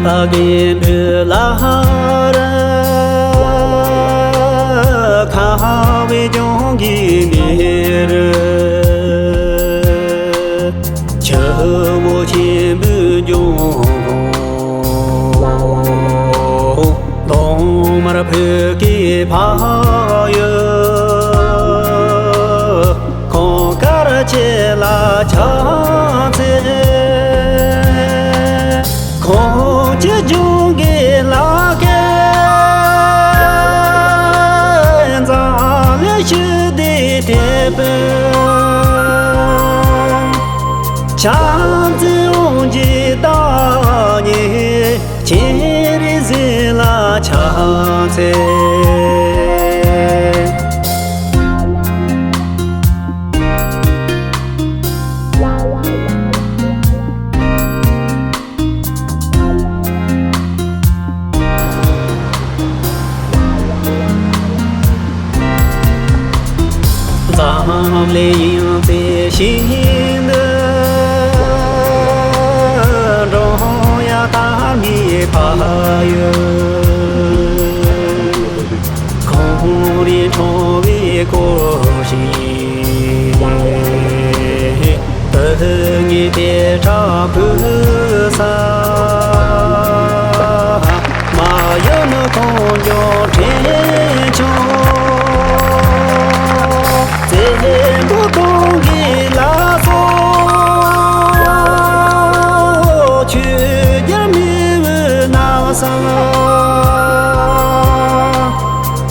Again, Lahara Kahawe Jongi Nere Chamo Chimbu Jongo Domar Peki Paya Konkara Chela Chate Junge lage zale chide tebe chante onje da ni chiri zela chante Laying the shin Roya Tami Paya Kori Tovi Koshi Tangi Te Chapusa Mayana Konjo Techo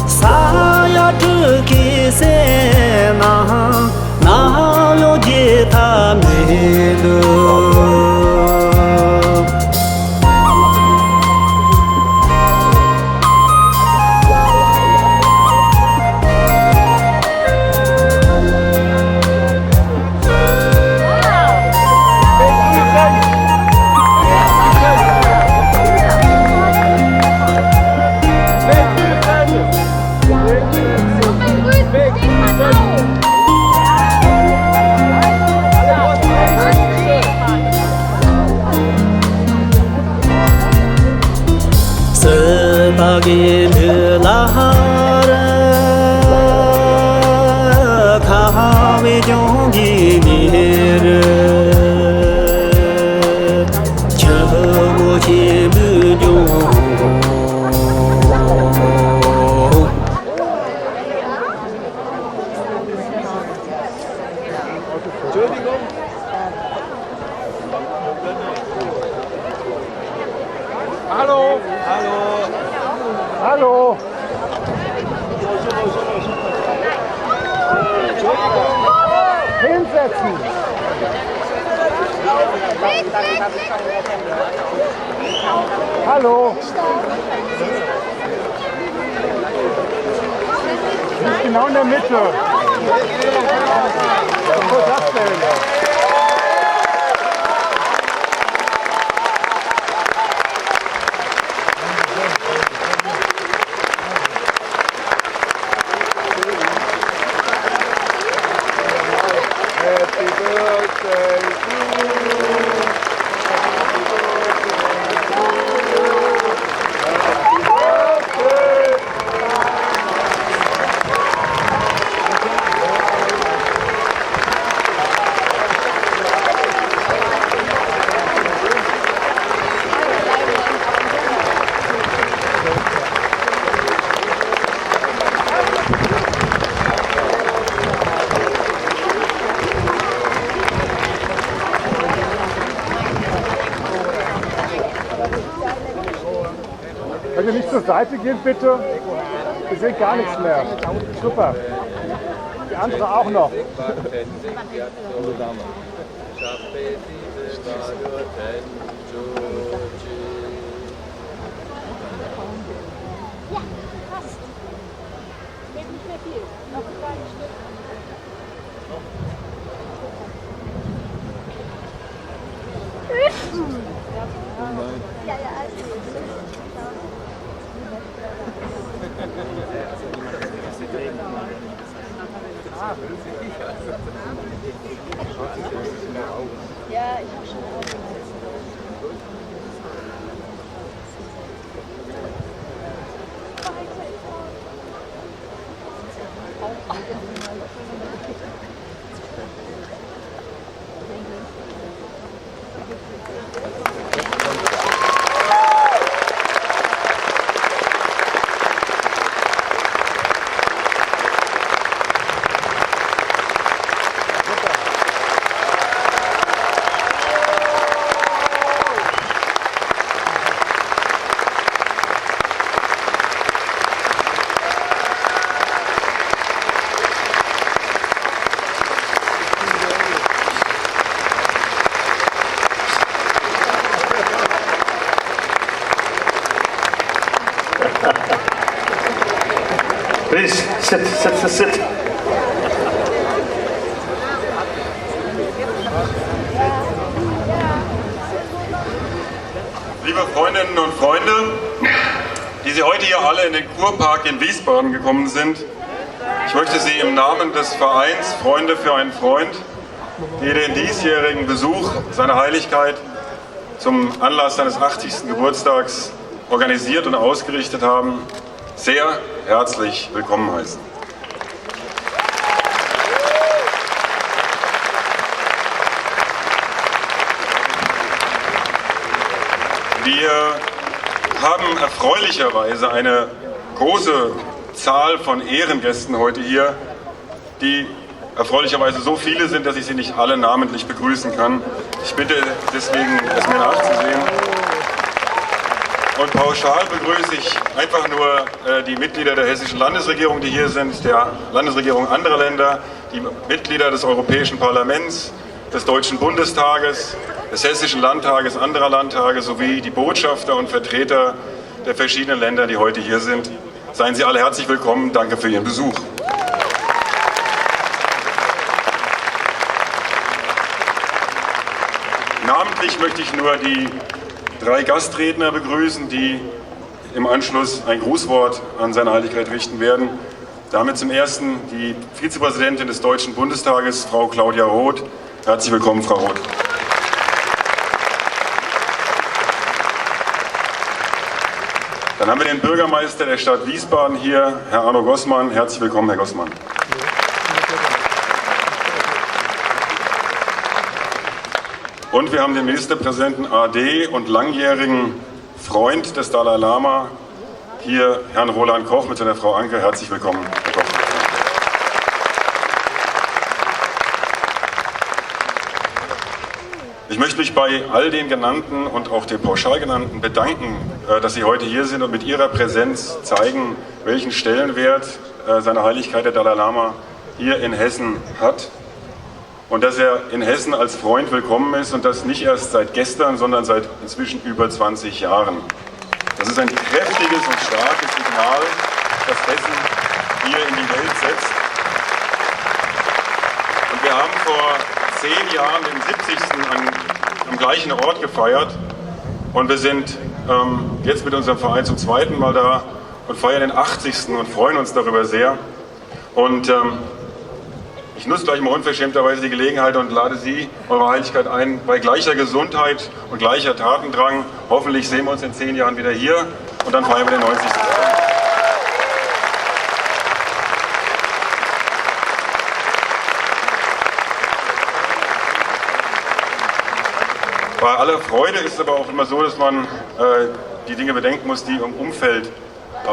Saya tuki sena na yo jita medo Again, Lahara Kahawe Jongi Nere Chamo Chimbu Jongo Hallo! Hallo! Hallo! Hinsetzen! Hallo! Nicht genau in der Mitte. Wo ist das denn? Könnt ihr nicht zur Seite gehen, bitte? Wir sehen gar nichts mehr. Super. Die andere auch noch. Ja, ich habe schon. Please, sit. Liebe Freundinnen und Freunde, die Sie heute hier alle in den Kurpark in Wiesbaden gekommen sind, ich möchte Sie im Namen des Vereins Freunde für einen Freund, die den diesjährigen Besuch seiner Heiligkeit zum Anlass seines 80. Geburtstags organisiert und ausgerichtet haben, sehr herzlich willkommen heißen. Wir haben erfreulicherweise eine große Zahl von Ehrengästen heute hier, die erfreulicherweise so viele sind, dass ich sie nicht alle namentlich begrüßen kann. Ich bitte deswegen, es mir nachzusehen. Und pauschal begrüße ich einfach nur die Mitglieder der hessischen Landesregierung, die hier sind, der Landesregierung anderer Länder, die Mitglieder des Europäischen Parlaments, des Deutschen Bundestages, des Hessischen Landtages, anderer Landtage sowie die Botschafter und Vertreter der verschiedenen Länder, die heute hier sind. Seien Sie alle herzlich willkommen. Danke für Ihren Besuch. Namentlich möchte ich nur die 3 Gastredner begrüßen, die im Anschluss ein Grußwort an seine Heiligkeit richten werden. Damit zum ersten die Vizepräsidentin des Deutschen Bundestages, Frau Claudia Roth. Herzlich willkommen, Frau Roth. Dann haben wir den Bürgermeister der Stadt Wiesbaden hier, Herr Arno Gossmann. Herzlich willkommen, Herr Gossmann. Und wir haben den Ministerpräsidenten AD und langjährigen Freund des Dalai Lama, hier Herrn Roland Koch mit seiner Frau Anke. Herzlich willkommen, Herr Koch. Ich möchte mich bei all den Genannten und auch den pauschal Genannten bedanken, dass Sie heute hier sind und mit Ihrer Präsenz zeigen, welchen Stellenwert seine Heiligkeit der Dalai Lama hier in Hessen hat. Und dass er in Hessen als Freund willkommen ist und das nicht erst seit gestern, sondern seit inzwischen über 20 Jahren. Das ist ein kräftiges und starkes Signal, das Hessen hier in die Welt setzt. Und wir haben vor 10 Jahren den 70. am gleichen Ort gefeiert und wir sind jetzt mit unserem Verein zum 2. Mal da und feiern den 80. und freuen uns darüber sehr. Und ich nutze gleich mal unverschämterweise die Gelegenheit und lade Sie, Eure Heiligkeit, ein, bei gleicher Gesundheit und gleicher Tatendrang. Hoffentlich sehen wir uns in 10 Jahren wieder hier und dann feiern wir den 90. Bei aller Freude ist es aber auch immer so, dass man die Dinge bedenken muss, die im Umfeld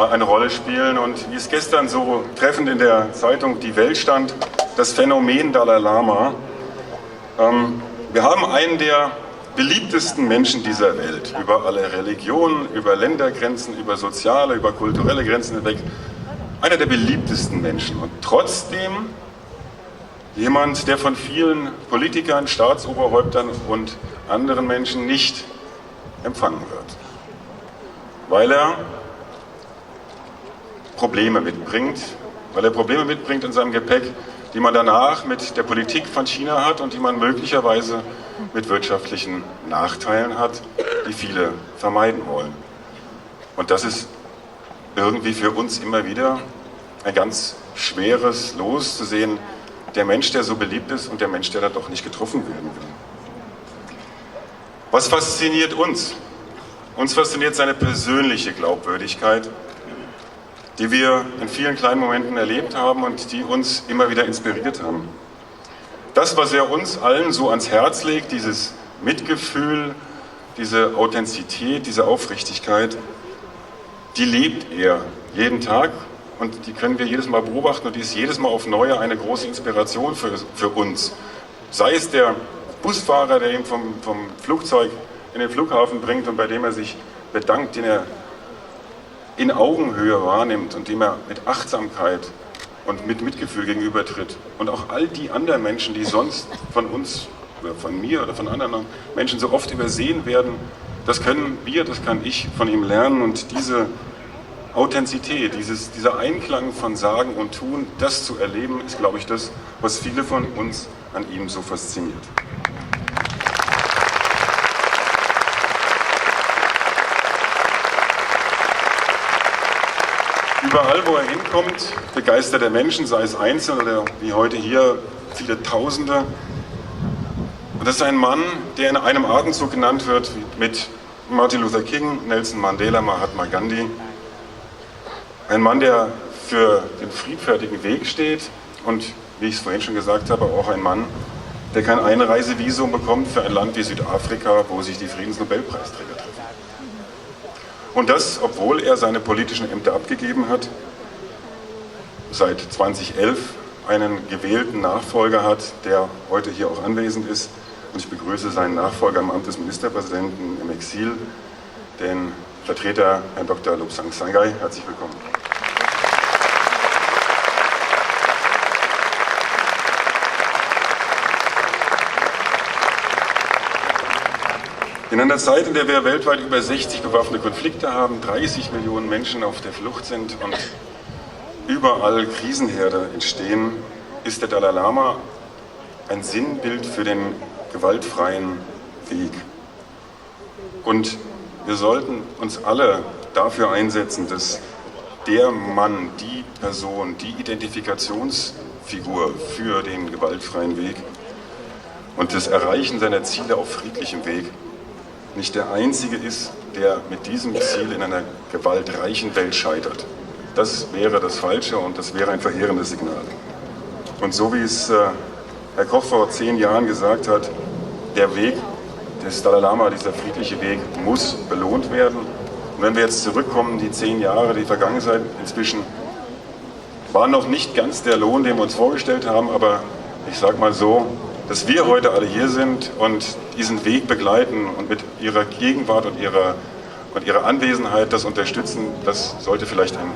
eine Rolle spielen. Und wie es gestern so treffend in der Zeitung Die Welt stand, das Phänomen Dalai Lama. Wir haben einen der beliebtesten Menschen dieser Welt, über alle Religionen, über Ländergrenzen, über soziale, über kulturelle Grenzen hinweg. Einer der beliebtesten Menschen und trotzdem jemand, der von vielen Politikern, Staatsoberhäuptern und anderen Menschen nicht empfangen wird, weil er Probleme mitbringt, in seinem Gepäck, die man danach mit der Politik von China hat und die man möglicherweise mit wirtschaftlichen Nachteilen hat, die viele vermeiden wollen. Und das ist irgendwie für uns immer wieder ein ganz schweres Los zu sehen, der Mensch, der so beliebt ist und der Mensch, der da doch nicht getroffen werden will. Was fasziniert uns? Uns fasziniert seine persönliche Glaubwürdigkeit die wir in vielen kleinen Momenten erlebt haben und die uns immer wieder inspiriert haben. Das, was er uns allen so ans Herz legt, dieses Mitgefühl, diese Authentizität, diese Aufrichtigkeit, die lebt er jeden Tag und die können wir jedes Mal beobachten und die ist jedes Mal auf Neue eine große Inspiration für uns. Sei es der Busfahrer, der ihn vom Flugzeug in den Flughafen bringt und bei dem er sich bedankt, den er in Augenhöhe wahrnimmt und dem er mit Achtsamkeit und mit Mitgefühl gegenübertritt. Und auch all die anderen Menschen, die sonst von uns oder von mir oder von anderen Menschen so oft übersehen werden, das können wir, das kann ich von ihm lernen. Und diese Authentizität, dieser Einklang von Sagen und Tun, das zu erleben, ist, glaube ich, das, was viele von uns an ihm so fasziniert. Überall, wo er hinkommt, begeistert er Menschen, sei es Einzelne oder wie heute hier viele Tausende. Und das ist ein Mann, der in einem Atemzug genannt wird mit Martin Luther King, Nelson Mandela, Mahatma Gandhi. Ein Mann, der für den friedfertigen Weg steht und, wie ich es vorhin schon gesagt habe, auch ein Mann, der kein Einreisevisum bekommt für ein Land wie Südafrika, wo sich die Friedensnobelpreisträger treffen. Und das, obwohl er seine politischen Ämter abgegeben hat, seit 2011 einen gewählten Nachfolger hat, der heute hier auch anwesend ist. Und ich begrüße seinen Nachfolger im Amt des Ministerpräsidenten im Exil, den Vertreter Herrn Dr. Lobsang Sangai. Herzlich willkommen. In einer Zeit, in der wir weltweit über 60 bewaffnete Konflikte haben, 30 Millionen Menschen auf der Flucht sind und überall Krisenherde entstehen, ist der Dalai Lama ein Sinnbild für den gewaltfreien Weg. Und wir sollten uns alle dafür einsetzen, dass der Mann, die Person, die Identifikationsfigur für den gewaltfreien Weg und das Erreichen seiner Ziele auf friedlichem Weg nicht der Einzige ist, der mit diesem Ziel in einer gewaltreichen Welt scheitert. Das wäre das Falsche und das wäre ein verheerendes Signal. Und so wie es Herr Koch vor 10 Jahren gesagt hat, der Weg des Dalai Lama, dieser friedliche Weg, muss belohnt werden. Und wenn wir jetzt zurückkommen, die 10 Jahre, die vergangen sind inzwischen, war noch nicht ganz der Lohn, den wir uns vorgestellt haben, aber ich sage mal so, dass wir heute alle hier sind und diesen Weg begleiten und mit ihrer Gegenwart und ihrer Anwesenheit das unterstützen, das sollte vielleicht ein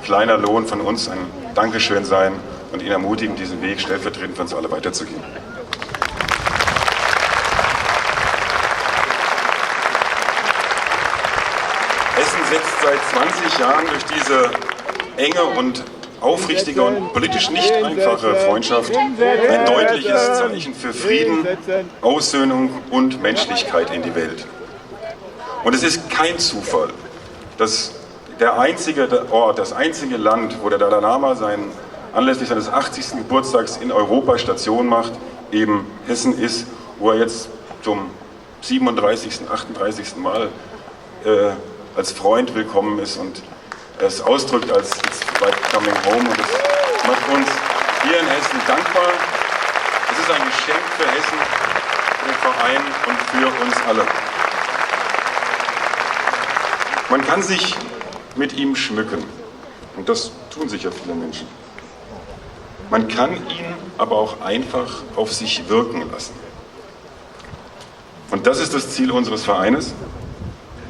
kleiner Lohn von uns, ein Dankeschön sein und ihn ermutigen, diesen Weg stellvertretend für uns alle weiterzugehen. Hessen setzt seit 20 Jahren durch diese enge und aufrichtige und politisch nicht einfache Freundschaft ein deutliches Zeichen für Frieden, Aussöhnung und Menschlichkeit in die Welt. Und es ist kein Zufall, dass der einzige Ort, das einzige Land, wo der Dalai Lama anlässlich seines 80. Geburtstags in Europa Station macht, eben Hessen ist, wo er jetzt zum 37., 38. Mal als Freund willkommen ist und es ausdrückt als It's like coming home. Und das macht uns hier in Hessen dankbar. Es ist ein Geschenk für Hessen, für den Verein und für uns alle. Man kann sich mit ihm schmücken. Und das tun sicher viele Menschen. Man kann ihn aber auch einfach auf sich wirken lassen. Und das ist das Ziel unseres Vereines,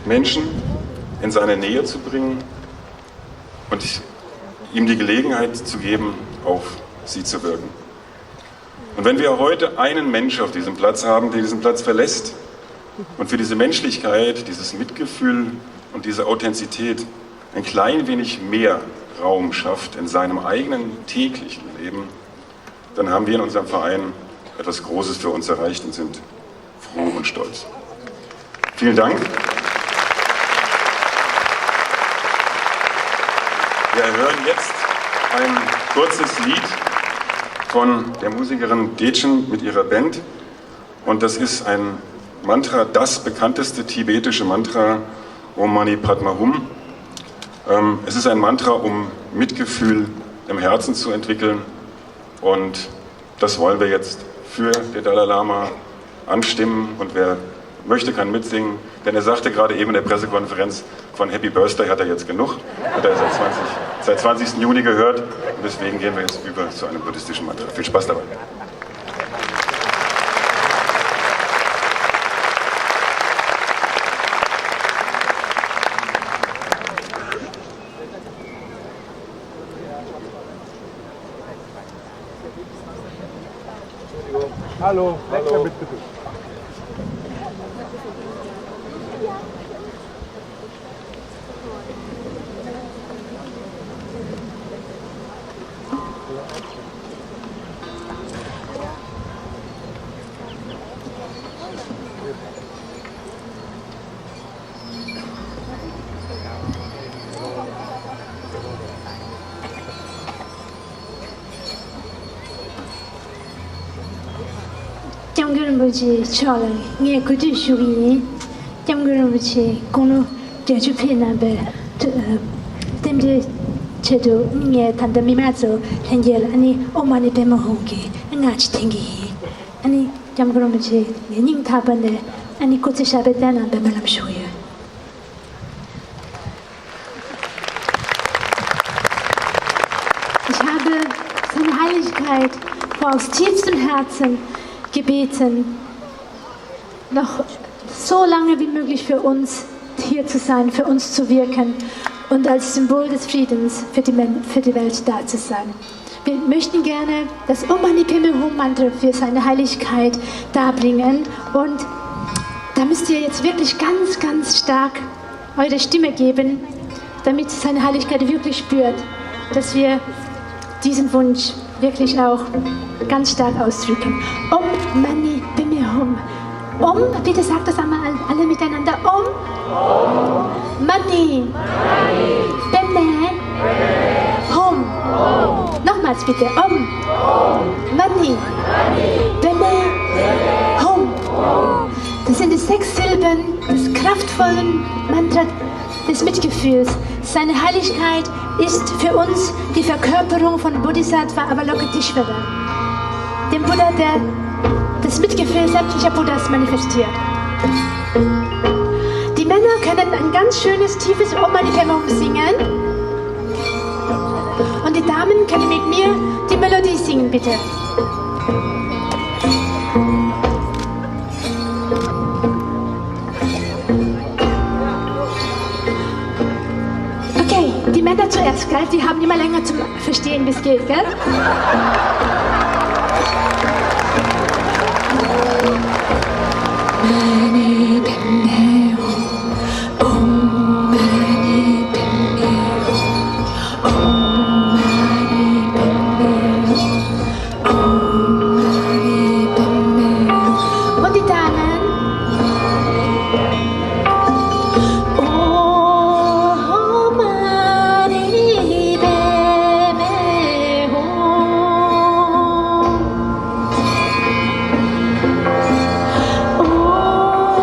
Menschen in seine Nähe zu bringen und ihm die Gelegenheit zu geben, auf sie zu wirken. Und wenn wir heute einen Mensch auf diesem Platz haben, der diesen Platz verlässt und für diese Menschlichkeit, dieses Mitgefühl und diese Authentizität ein klein wenig mehr Raum schafft in seinem eigenen täglichen Leben, dann haben wir in unserem Verein etwas Großes für uns erreicht und sind froh und stolz. Vielen Dank. Wir hören jetzt ein kurzes Lied von der Musikerin Dechen mit ihrer Band. Und das ist ein Mantra, das bekannteste tibetische Mantra, Om Mani Padma Hum. Es ist ein Mantra, um Mitgefühl im Herzen zu entwickeln, und das wollen wir jetzt für den Dalai Lama anstimmen, und wer möchte, kann mitsingen, denn er sagte gerade eben in der Pressekonferenz, von Happy Birthday hat er jetzt genug, hat er seit 20. Juni gehört, und deswegen gehen wir jetzt über zu einem buddhistischen Mantra. Viel Spaß dabei. Hallo, weg damit bitte. Trong cái rừng bờ chì cho là nghe cứ tự suy nghĩ trong cái rừng bờ chì con nó để chụp hình là về tem để chế độ nghe thành tâm mi mát rồi hiện giờ là anh ôm anh bên mà hông kì anh ngã chỉ thèn kì anh trong cái rừng bờ chì nghe những thà bên đấy anh có thể sao bên đó là bên mà làm sôi. Ich habe seine Heiligkeit aus tiefstem Herzen gebeten, noch so lange wie möglich für uns hier zu sein, für uns zu wirken und als Symbol des Friedens für die Welt da zu sein. Wir möchten gerne das Om Mani Padme Hum Mantra für seine Heiligkeit darbringen, und da müsst ihr jetzt wirklich ganz, ganz stark eure Stimme geben, damit seine Heiligkeit wirklich spürt, dass wir diesen Wunsch wirklich auch ganz stark ausdrücken. Om Mani Padme Hum. Om, bitte sagt das einmal alle miteinander. Om Mani Padme Hum. Nochmals bitte. Om Mani Padme Hum. Das sind die 6 Silben des kraftvollen Mantras des Mitgefühls. Seine Heiligkeit ist für uns die Verkörperung von Bodhisattva Avalokiteshvara, dem Buddha, der das Mitgefühl sämtlicher Buddhas manifestiert. Die Männer können ein ganz schönes, tiefes Om Mani Padme Hum singen, und die Damen können mit mir die Melodie singen, bitte. Die Männer zuerst, gell? Die haben immer länger zum Verstehen, wie es geht, gell? Mani Padme Hum, Om Mani Padme Hum, Om Mani Padme Hum, Om Mani Padme Hum. Und die Damen? Oh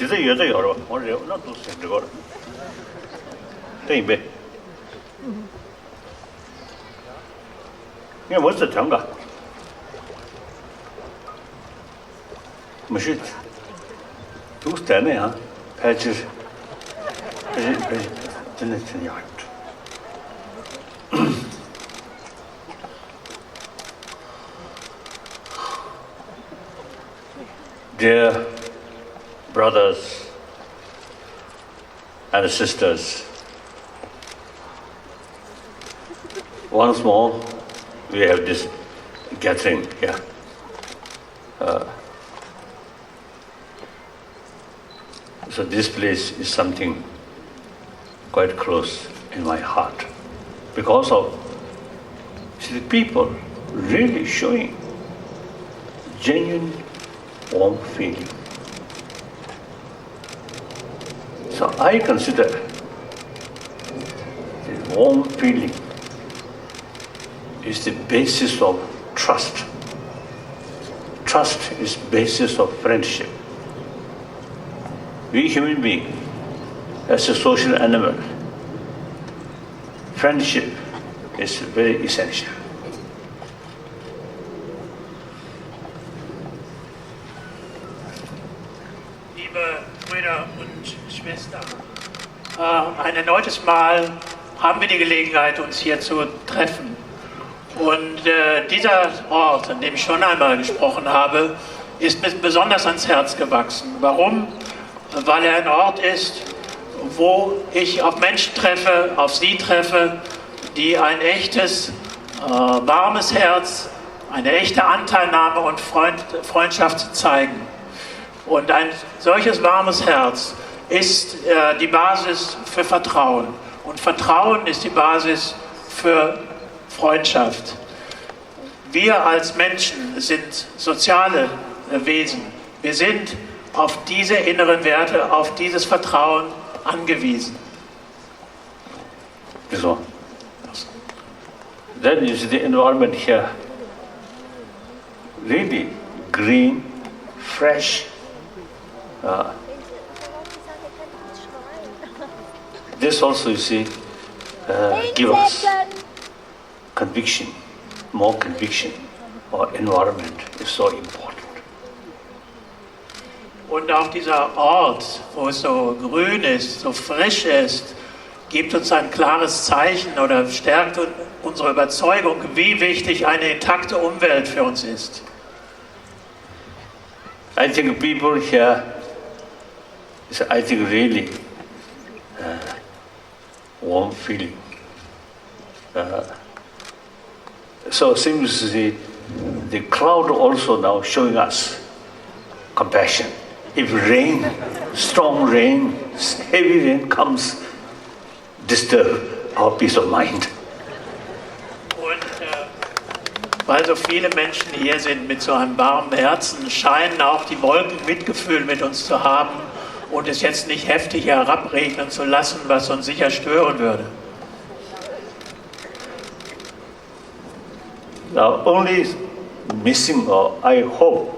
実際やだよ俺なんとしてるから对呗因为我是长个没事都是在那样还就是真的挺压抑Dear brothers and sisters, once more we have this gathering here. So this place is something quite close in my heart because of the people really showing genuine warm feeling. So I consider the warm feeling is the basis of trust. Trust is basis of friendship. We human beings, as a social animal, friendship is very essential. ein erneutes Mal haben wir die Gelegenheit, uns hier zu treffen. Und dieser Ort, an dem ich schon einmal gesprochen habe, ist mir besonders ans Herz gewachsen. Warum? Weil er ein Ort ist, wo ich auf Menschen treffe, auf Sie treffe, die ein echtes, warmes Herz, eine echte Anteilnahme und Freundschaft zeigen. Und ein solches warmes Herz ist die Basis für Vertrauen. Und Vertrauen ist die Basis für Freundschaft. Wir als Menschen sind soziale Wesen. Wir sind auf diese inneren Werte, auf dieses Vertrauen angewiesen. So. Then you see the environment here. Really green, fresh. This also, you see, give us conviction, more conviction. Our environment is so important. Und auch dieser Ort, wo es so grün ist, so frisch ist, gibt uns ein klares Zeichen oder stärkt unsere Überzeugung, wie wichtig eine intakte Umwelt für uns ist. I think people here, I think really warm feeling. So seems the cloud also now showing us compassion. If rain, strong rain, heavy rain comes, disturb our peace of mind. Und weil so viele Menschen hier sind mit so einem warmen Herzen, scheinen auch die Wolken Mitgefühl mit uns zu haben und es jetzt nicht heftig herabregnen zu lassen, was uns sicher stören würde. Now only missing, or I hope,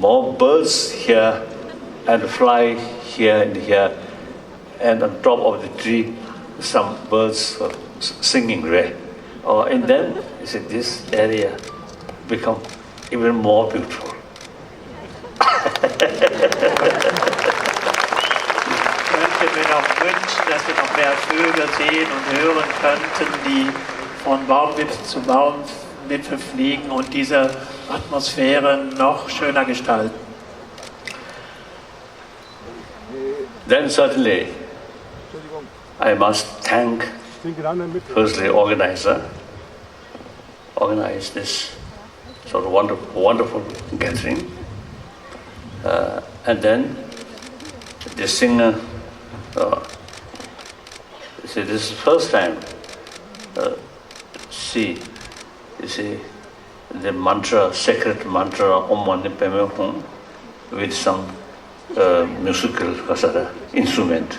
more birds here and fly here and here, and on top of the tree, some birds singing there. And then you see, this area become even more beautiful. Ich könnte mir noch wünschen, dass wir noch mehr Vögel sehen und hören könnten, die von Baumwipfel zu Baumwipfel fliegen und diese Atmosphäre noch schöner gestalten. Then certainly I must thank firstly organize this sort of wonderful gathering, and then the singer. See, this is the first time. You see, the mantra, sacred mantra, Om Mani Padme Hum, with some musical instrument.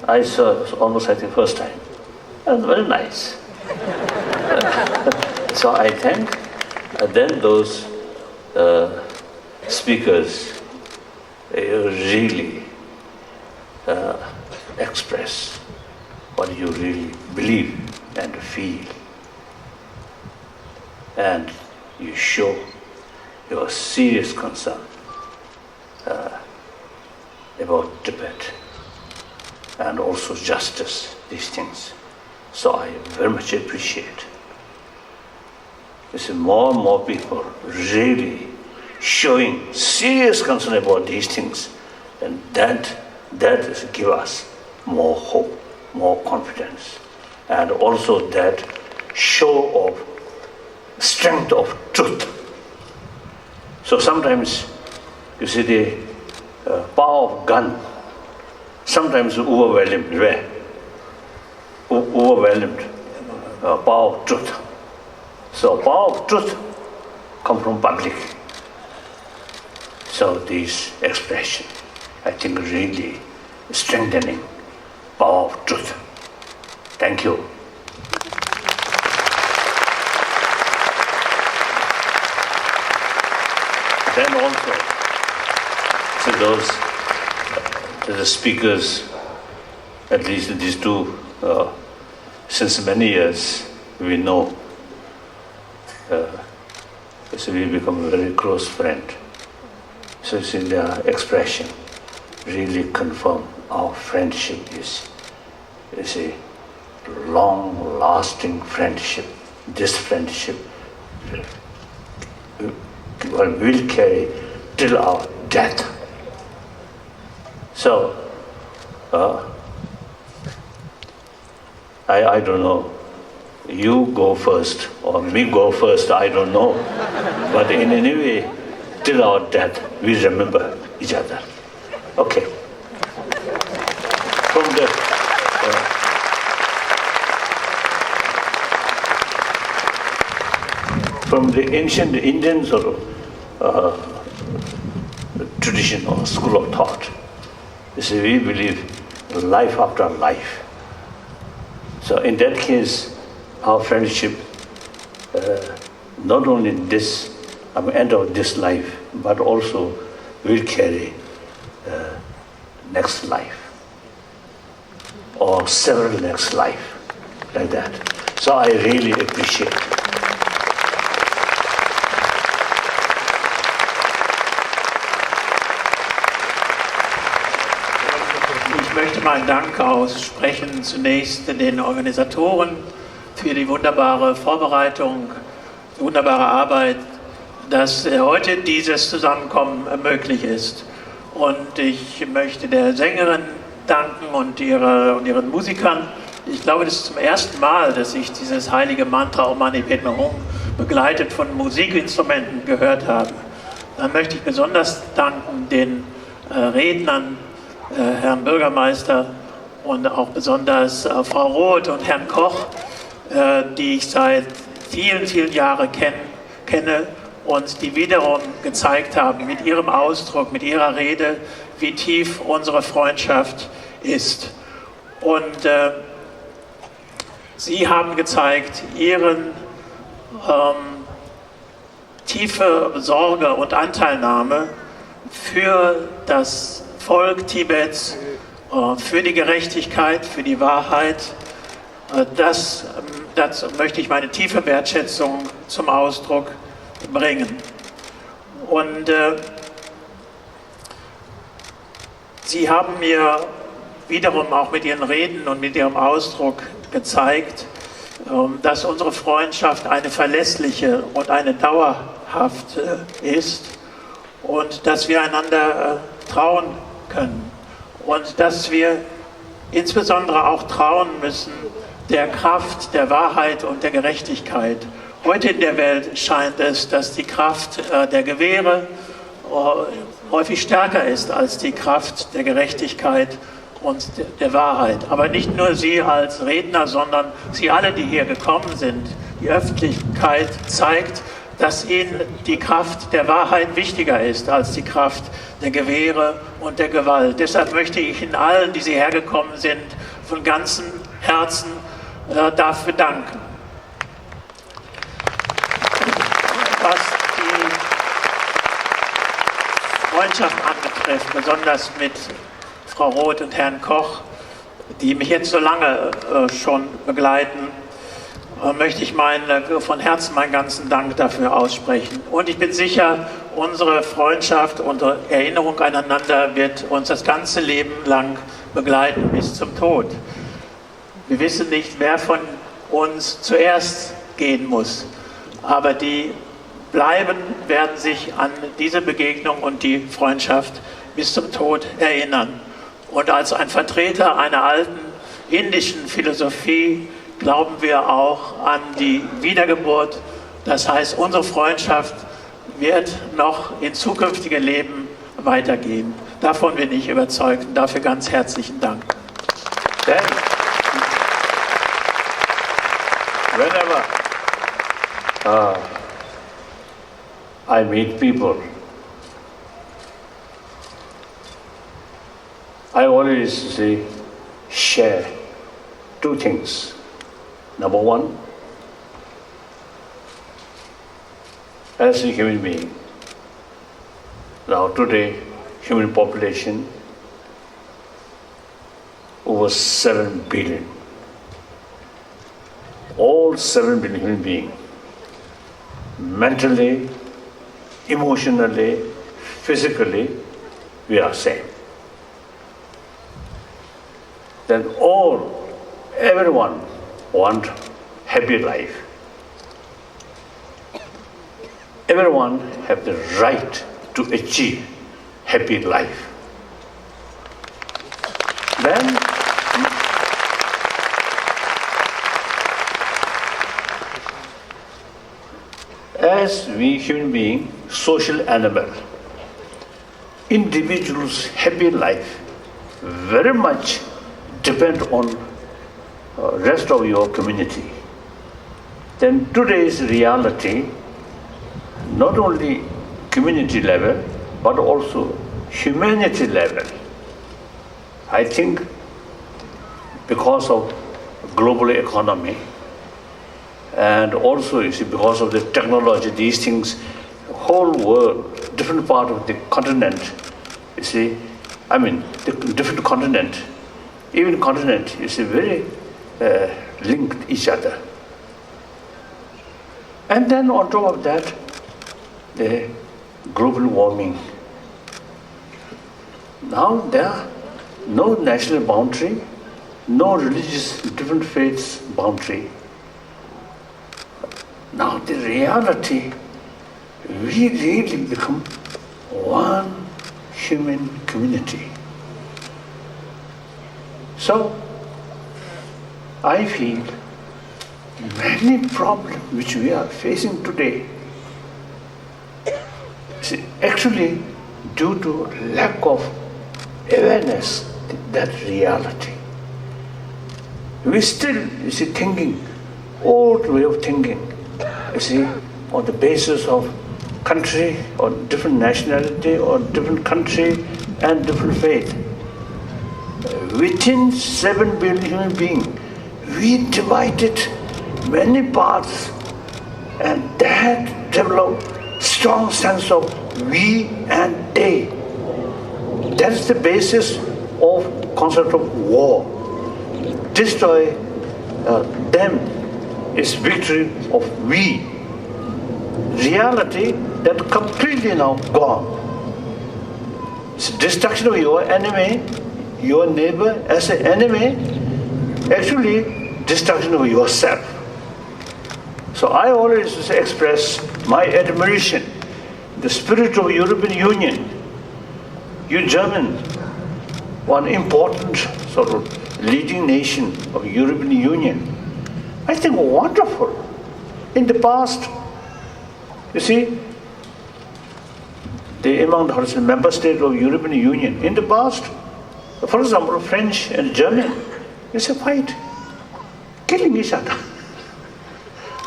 I saw almost like the first time. It was very nice. So I thank then those speakers really express what you really believe and feel. And you show your serious concern about Tibet and also justice, these things. So I very much appreciate. You see, more and more people really showing serious concern about these things, and that is give us more hope, more confidence, and also that show of strength of truth. So sometimes, you see, the power of gun sometimes overwhelmed, overwhelmed power of truth. So power of truth come from public. So this expression, I think, really strengthening power of truth. Thank you. Then also, to the speakers, at least these two, since many years we know, so we become a very close friend. So you see, their expression really confirm our friendship is a long-lasting friendship. This friendship will carry till our death. So, I don't know, you go first or me go first, I don't know. But in any way, till our death, we remember each other. Okay. From the ancient Indian sort of tradition or school of thought, you see, we believe life after life. So in that case, our friendship, not only this end of this life, but also will carry next life or several next life, like that. So I really appreciate. Ich möchte meinen Dank aussprechen zunächst den Organisatoren für die wunderbare Vorbereitung, die wunderbare Arbeit, dass heute dieses Zusammenkommen möglich ist. Und ich möchte der Sängerin danken und ihren Musikern. Ich glaube, das ist zum ersten Mal, dass ich dieses heilige Mantra Om Mani Padme Hum begleitet von Musikinstrumenten gehört habe. Dann möchte ich besonders danken den Rednern, Herrn Bürgermeister und auch besonders Frau Roth und Herrn Koch, die ich seit vielen, vielen Jahren kenne und die wiederum gezeigt haben mit ihrem Ausdruck, mit ihrer Rede, wie tief unsere Freundschaft ist. Und sie haben gezeigt, ihren tiefe Sorge und Anteilnahme für das Volk Tibets, für die Gerechtigkeit, für die Wahrheit. Dazu möchte ich meine tiefe Wertschätzung zum Ausdruck bringen. Und Sie haben mir wiederum auch mit Ihren Reden und mit Ihrem Ausdruck gezeigt, dass unsere Freundschaft eine verlässliche und eine dauerhafte ist und dass wir einander trauen können und dass wir insbesondere auch trauen müssen der Kraft der Wahrheit und der Gerechtigkeit. Heute in der Welt scheint es, dass die Kraft der Gewehre häufig stärker ist als die Kraft der Gerechtigkeit und der Wahrheit. Aber nicht nur Sie als Redner, sondern Sie alle, die hier gekommen sind. Die Öffentlichkeit zeigt, dass Ihnen die Kraft der Wahrheit wichtiger ist als die Kraft der Gewehre und der Gewalt. Deshalb möchte ich Ihnen allen, die Sie hergekommen sind, von ganzem Herzen dafür danken. Was die Freundschaft anbetrifft, besonders mit Frau Roth und Herrn Koch, die mich jetzt so lange schon begleiten, möchte ich von Herzen meinen ganzen Dank dafür aussprechen. Und ich bin sicher, unsere Freundschaft, unsere Erinnerung aneinander wird uns das ganze Leben lang begleiten bis zum Tod. Wir wissen nicht, wer von uns zuerst gehen muss, aber die bleiben, werden sich an diese Begegnung und die Freundschaft bis zum Tod erinnern. Und als ein Vertreter einer alten indischen Philosophie glauben wir auch an die Wiedergeburt. Das heißt, unsere Freundschaft wird noch in zukünftige Leben weitergehen. Davon bin ich überzeugt und dafür ganz herzlichen Dank. Then, whenever I meet people, I always say, share two things. Number one, as a human being, now today, human population over 7 billion. All 7 billion human beings, mentally, emotionally, physically, we are same. Then everyone want happy life. Everyone have the right to achieve happy life. Then as we human being, social animal, individuals' happy life very much depend on rest of your community. Then today's reality, not only community level, but also humanity level. I think because of global economy, and also you see because of the technology, these things, whole world, different part of the continent, you see, the different continent, even continent, you see, very linked each other. And then on top of that, the global warming. Now there are no national boundary, no religious, different faiths boundary. Now the reality, we really become one human community. So I feel many problems which we are facing today is actually due to lack of awareness of that reality. We still, you see, thinking, old way of thinking, you see, on the basis of country or different nationality or different country and different faith. Within 7 billion human beings, we divided many parts, and that developed strong sense of we and they. That is the basis of concept of war. Destroy them is victory of we. Reality that completely now gone. It's destruction of your enemy, your neighbor as an enemy, actually destruction of yourself. So I always express my admiration, the spirit of European Union. You German, one important sort of leading nation of European Union. I think wonderful. In the past, you see, among the member states of European Union, in the past, for example, French and German, it's a fight, killing each other.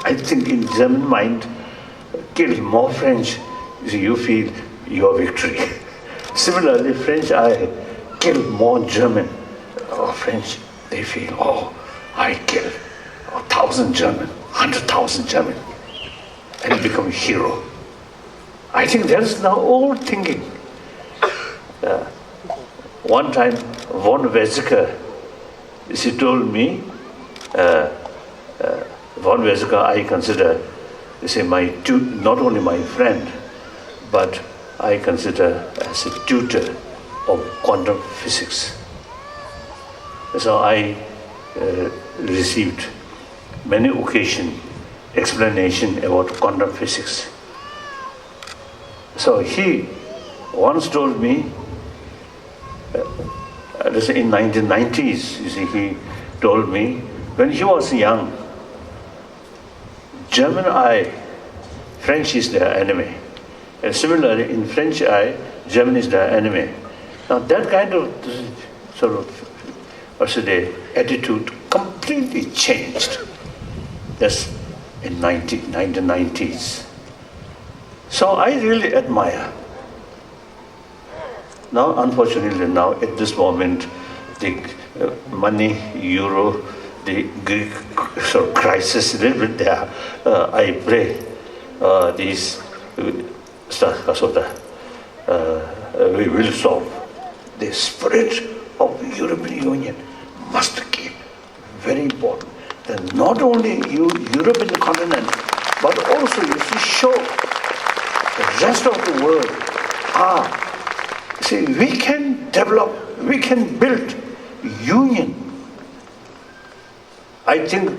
I think in German mind, kill more French, you feel your victory. Similarly, French, I kill more German or French, they feel, oh, I kill 1,000 German, 100,000 German, and become a hero. I think that is now old thinking. one time von Weizsäcker, she told me, von Weizsäcker I consider, not only my friend, but I consider as a tutor of quantum physics. So I received many occasions explanation about quantum physics. So he once told me, in 1990s, you see, he told me, when he was young, German eye, French is their enemy. And similarly, in French eye, German is their enemy. Now that kind of sort of, attitude completely changed. That's in 1990s. So I really admire. Now, unfortunately, now at this moment, the money, euro, the Greek sort of crisis a little bit there. I pray these we will solve. The spirit of the European Union must keep very important. That not only European continent, but also you see show the rest of the world. See, we can develop, we can build union. I think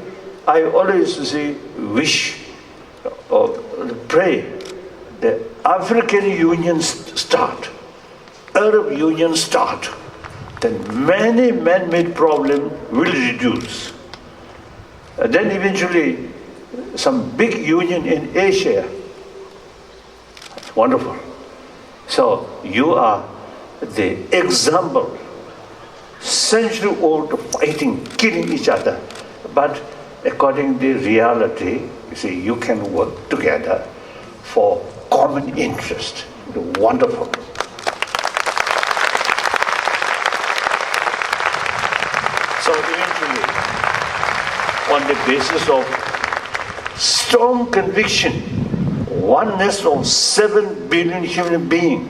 I always wish or pray the African Union start, Arab Union start, then many man-made problems will reduce. Then eventually some big union in Asia. Wonderful. So you are the example, century-old fighting, killing each other. But according to reality, you see, you can work together for common interest. Wonderful. So eventually, on the basis of strong conviction, oneness of 7 billion human beings,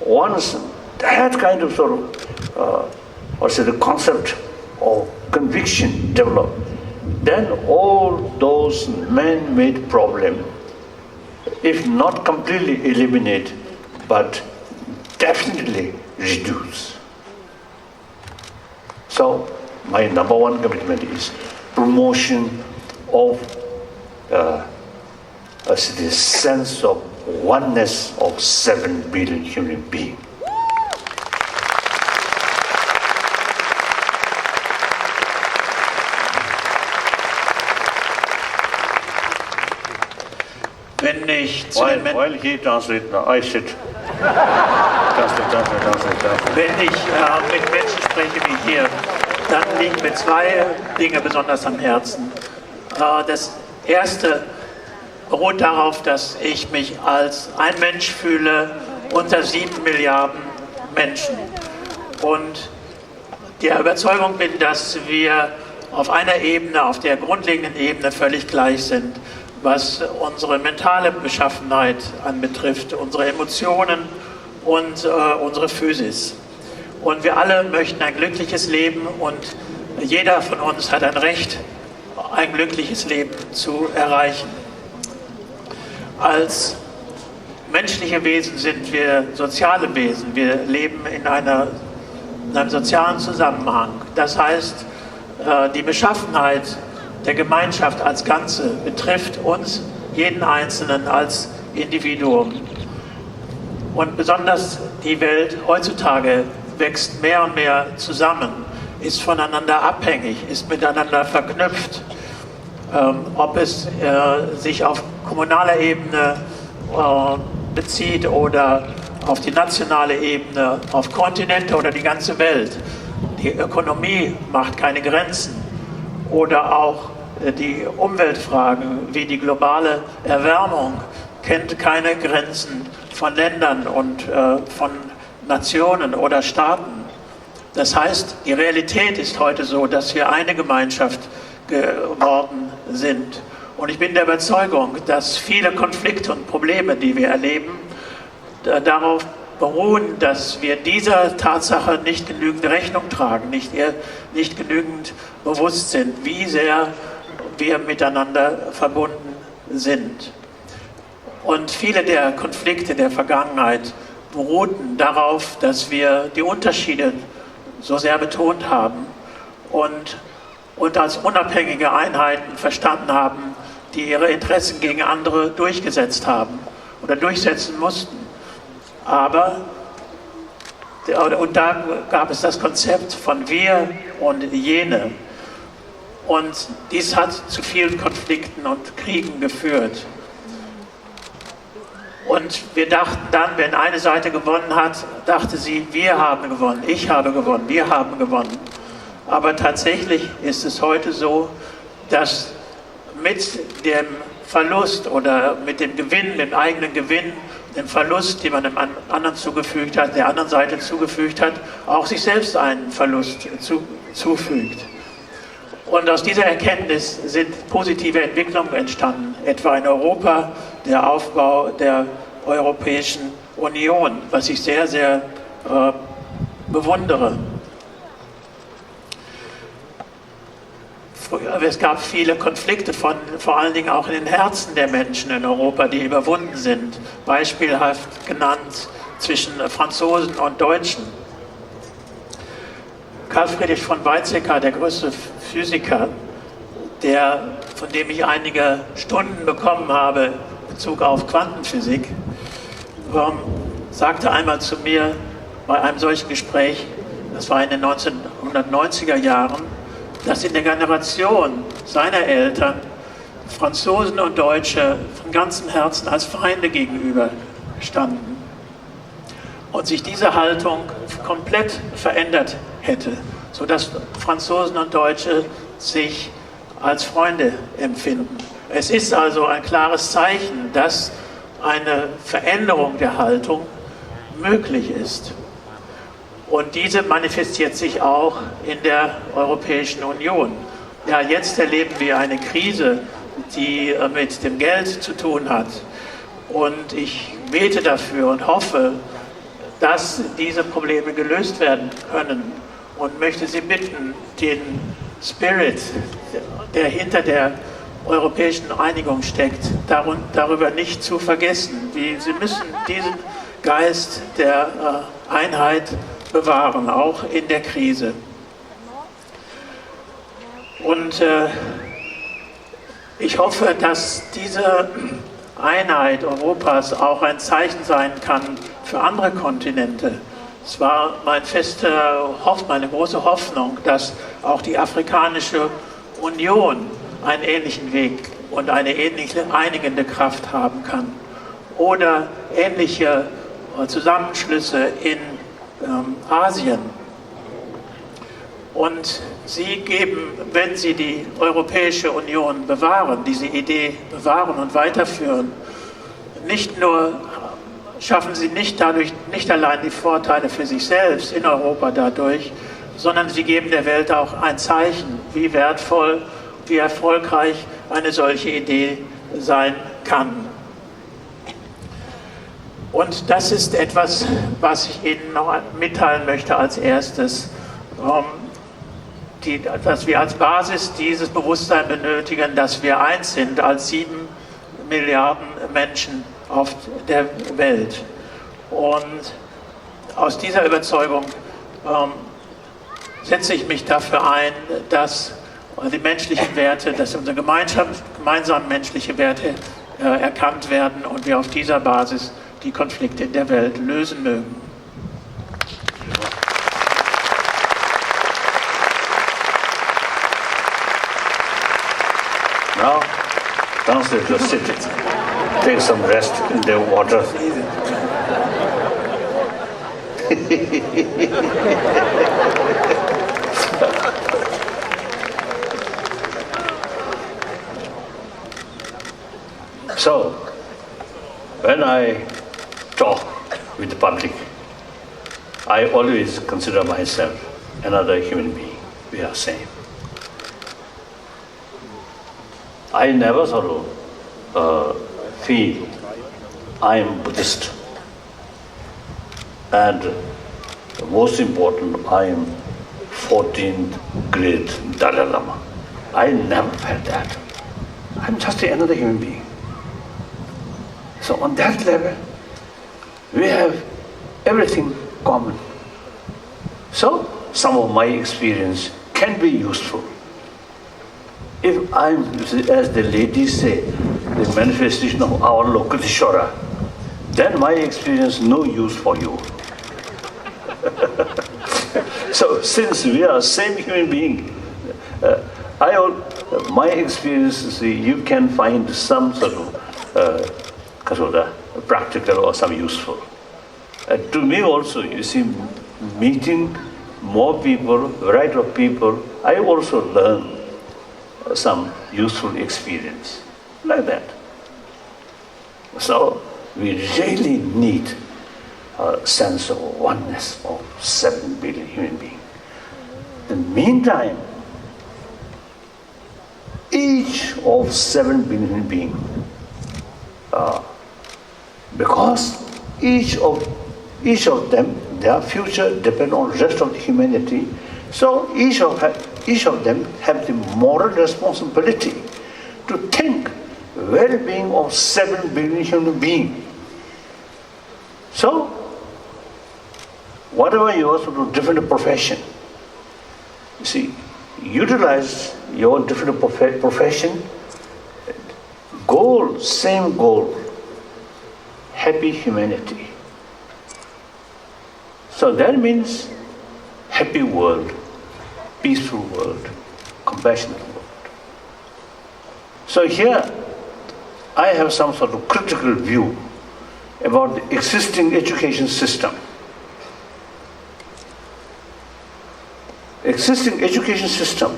once that kind of the concept of conviction developed, then all those man-made problems, if not completely eliminate, but definitely reduce. So my number one commitment is promotion of the sense of oneness of 7 billion human beings. While he translates, I sit. Translate. Wenn ich mit Menschen spreche wie hier, dann liegen mir zwei Dinge besonders am Herzen. Das erste beruht darauf, dass ich mich als ein Mensch fühle unter 7 Milliarden Menschen und der Überzeugung bin, dass wir auf einer Ebene, auf der grundlegenden Ebene völlig gleich sind, was unsere mentale Beschaffenheit anbetrifft, unsere Emotionen und unsere Physis. Und wir alle möchten ein glückliches Leben und jeder von uns hat ein Recht, ein glückliches Leben zu erreichen. Als menschliche Wesen sind wir soziale Wesen. Wir leben in einem sozialen Zusammenhang. Das heißt, die Beschaffenheit der Gemeinschaft als Ganze betrifft uns, jeden Einzelnen als Individuum. Und besonders die Welt heutzutage wächst mehr und mehr zusammen, ist voneinander abhängig, ist miteinander verknüpft. Ob es sich auf kommunaler Ebene bezieht oder auf die nationale Ebene, auf Kontinente oder die ganze Welt. Die Ökonomie macht keine Grenzen. Oder auch die Umweltfragen wie die globale Erwärmung kennt keine Grenzen von Ländern und von Nationen oder Staaten. Das heißt, die Realität ist heute so, dass wir eine Gemeinschaft geworden sind. Und ich bin der Überzeugung, dass viele Konflikte und Probleme, die wir erleben, darauf beruhen, dass wir dieser Tatsache nicht genügend Rechnung tragen, nicht genügend bewusst sind, wie sehr wir miteinander verbunden sind. Und viele der Konflikte der Vergangenheit beruhten darauf, dass wir die Unterschiede so sehr betont haben und als unabhängige Einheiten verstanden haben, die ihre Interessen gegen andere durchgesetzt haben oder durchsetzen mussten. Und da gab es das Konzept von wir und jene. Und dies hat zu vielen Konflikten und Kriegen geführt. Und wir dachten dann, wenn eine Seite gewonnen hat, dachte sie, wir haben gewonnen, ich habe gewonnen, wir haben gewonnen. Aber tatsächlich ist es heute so, dass mit dem Verlust oder mit dem Gewinn, dem eigenen Gewinn, dem Verlust, den man dem anderen zugefügt hat, der anderen Seite zugefügt hat, auch sich selbst einen Verlust zufügt. Und aus dieser Erkenntnis sind positive Entwicklungen entstanden, etwa in Europa, der Aufbau der Europäischen Union, was ich sehr, sehr bewundere. Es gab viele Konflikte, vor allen Dingen auch in den Herzen der Menschen in Europa, die überwunden sind. Beispielhaft genannt zwischen Franzosen und Deutschen. Karl Friedrich von Weizsäcker, der größte Physiker, von dem ich einige Stunden bekommen habe in Bezug auf Quantenphysik, sagte einmal zu mir bei einem solchen Gespräch, das war in den 1990er Jahren, dass in der Generation seiner Eltern Franzosen und Deutsche von ganzem Herzen als Feinde gegenüber standen und sich diese Haltung komplett verändert hätte, sodass Franzosen und Deutsche sich als Freunde empfinden. Es ist also ein klares Zeichen, dass eine Veränderung der Haltung möglich ist. Und diese manifestiert sich auch in der Europäischen Union. Ja, jetzt erleben wir eine Krise, die mit dem Geld zu tun hat. Und ich bete dafür und hoffe, dass diese Probleme gelöst werden können und möchte Sie bitten, den Spirit, der hinter der europäischen Einigung steckt, darüber nicht zu vergessen. Sie müssen diesen Geist der Einheit bewahren, auch in der Krise. Und ich hoffe, dass diese Einheit Europas auch ein Zeichen sein kann für andere Kontinente. Es war meine große Hoffnung, dass auch die Afrikanische Union einen ähnlichen Weg und eine ähnliche einigende Kraft haben kann. Oder ähnliche Zusammenschlüsse in Asien. Und sie geben, wenn sie die Europäische Union bewahren, diese Idee bewahren und weiterführen, schaffen sie nicht allein die Vorteile für sich selbst in Europa dadurch, sondern sie geben der Welt auch ein Zeichen, wie wertvoll, wie erfolgreich eine solche Idee sein kann. Und das ist etwas, was ich Ihnen noch mitteilen möchte als erstes, dass wir als Basis dieses Bewusstsein benötigen, dass wir eins sind als 7 Milliarden Menschen auf der Welt. Und aus dieser Überzeugung setze ich mich dafür ein, dass die menschlichen Werte, dass unsere gemeinsamen menschlichen Werte erkannt werden und wir auf dieser Basis die Konflikte in der Welt lösen mögen. Now, translator, sit. Take some rest in the water. So, when I talk with the public, I always consider myself another human being. We are same. I never sort of feel I am Buddhist. And most important, I am 14th grade Dalai Lama. I never felt that. I'm just another human being. So on that level, we have everything common. So some of my experience can be useful. If I'm, as the ladies say, the manifestation of our local Ishvara, then my experience no use for you. So since we are same human being, my experience is you can find some sort of practical or some useful. To me also, you see, meeting more people, variety of people, I also learn some useful experience like that. So we really need a sense of oneness of 7 billion human beings. In the meantime, each of 7 billion human beings, because each of them, their future depends on the rest of the humanity. So each of them have the moral responsibility to think well-being of 7 billion human beings. So whatever you also do, different profession, you see, utilize your different profession, goal, same goal, happy humanity. So that means happy world, peaceful world, compassionate world. So here I have some sort of critical view about the existing education system. Existing education system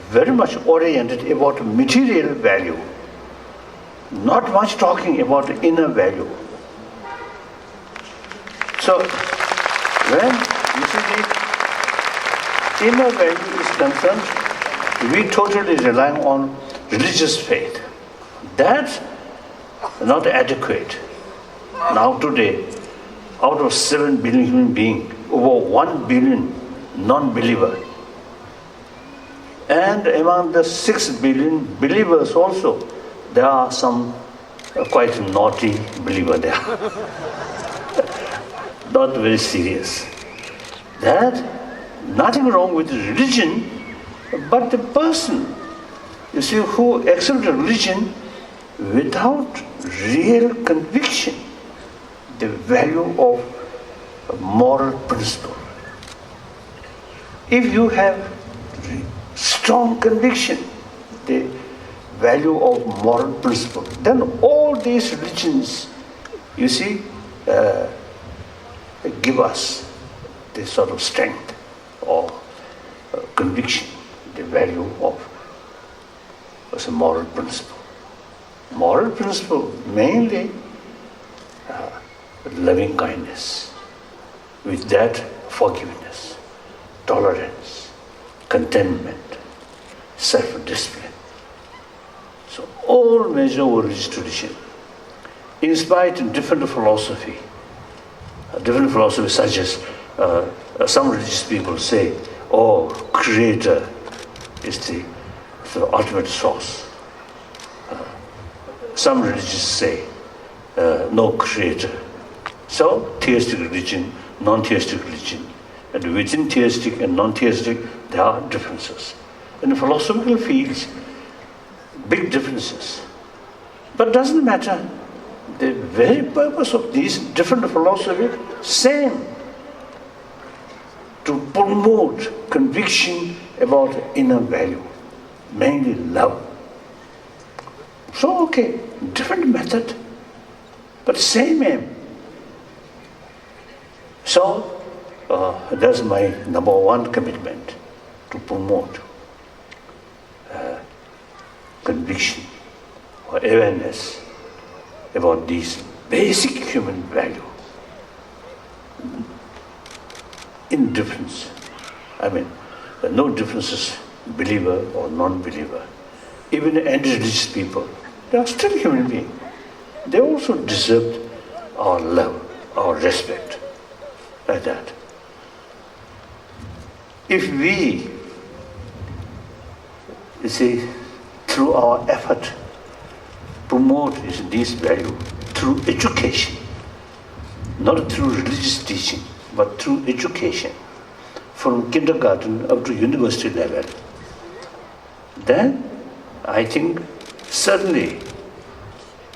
very much oriented about material value, not much talking about inner value. So when you see the inner value is concerned, we totally rely on religious faith. That's not adequate. Now today, out of 7 billion human beings, over 1 billion non-believer. And among the 6 billion believers also, there are some quite naughty believers there. Not very serious. That nothing wrong with religion, but the person, you see, who accepts religion without real conviction, the value of moral principle. If you have strong conviction, the value of moral principle, then all these religions, you see, give us this sort of strength or conviction, the value of as a moral principle. Moral principle mainly loving kindness, with that forgiveness, tolerance, contentment, self-discipline. So all major religious tradition, in spite of different philosophy such as some religious people say, oh, Creator is the ultimate source. Some religions say, no Creator. So theistic religion, non-theistic religion, and within theistic and non-theistic, there are differences. In the philosophical fields, big differences. But it doesn't matter. The very purpose of these different philosophies, same. To promote conviction about inner value, mainly love. So, okay, different method, but same aim. So, that's my number one commitment, to promote conviction or awareness about these basic human value. Indifference. I mean, there are no differences, believer or non-believer. Even anti-religious people, they are still human beings. They also deserve our love, our respect. like that. If we, you see, through our effort, promote this value through education, not through religious teaching, but through education, from kindergarten up to university level, then I think certainly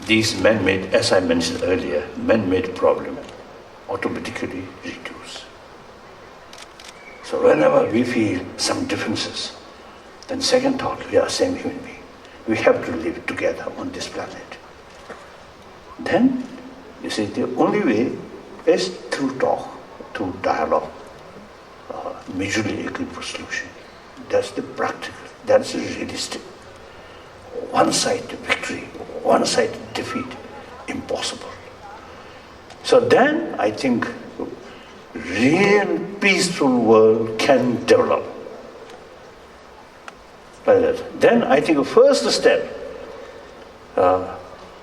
these man-made, as I mentioned earlier, man-made problem automatically reduce. So whenever we feel some differences, then second thought, we are same human being. We have to live together on this planet. Then, you see, the only way is through talk, through dialogue, mutually agreeable solution. That's the practical, that's the realistic. One-sided victory, one-sided defeat, impossible. So then, I think, real peaceful world can develop. Like that. Then I think the first step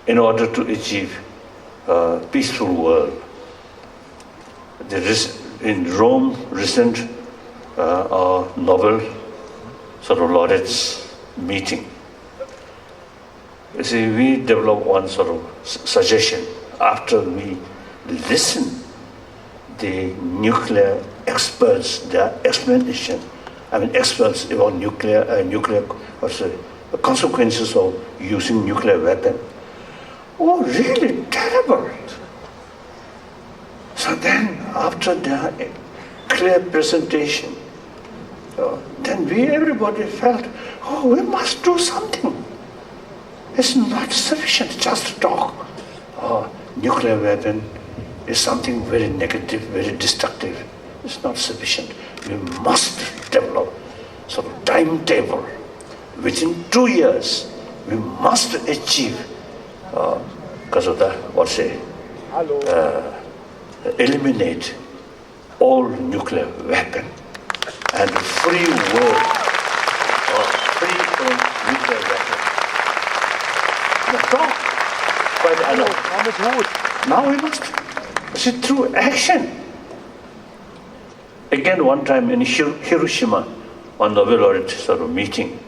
in order to achieve a peaceful world, there is in Rome recent Nobel sort of laureates meeting. You see, we develop one sort of suggestion after we listen the nuclear experts, their explanation. I mean, experts about nuclear consequences of using nuclear weapon. Oh, really terrible. So then, after the clear presentation, then everybody felt, oh, we must do something. It's not sufficient just to talk. Nuclear weapon is something very negative, very destructive. It's not sufficient. We must develop sort of timetable. Within 2 years, we must achieve, because of that, eliminate all nuclear weapon and free world, free from nuclear weapon. Now we must see through action. Again, one time in Hiroshima, on Nobel laureate sort of meeting,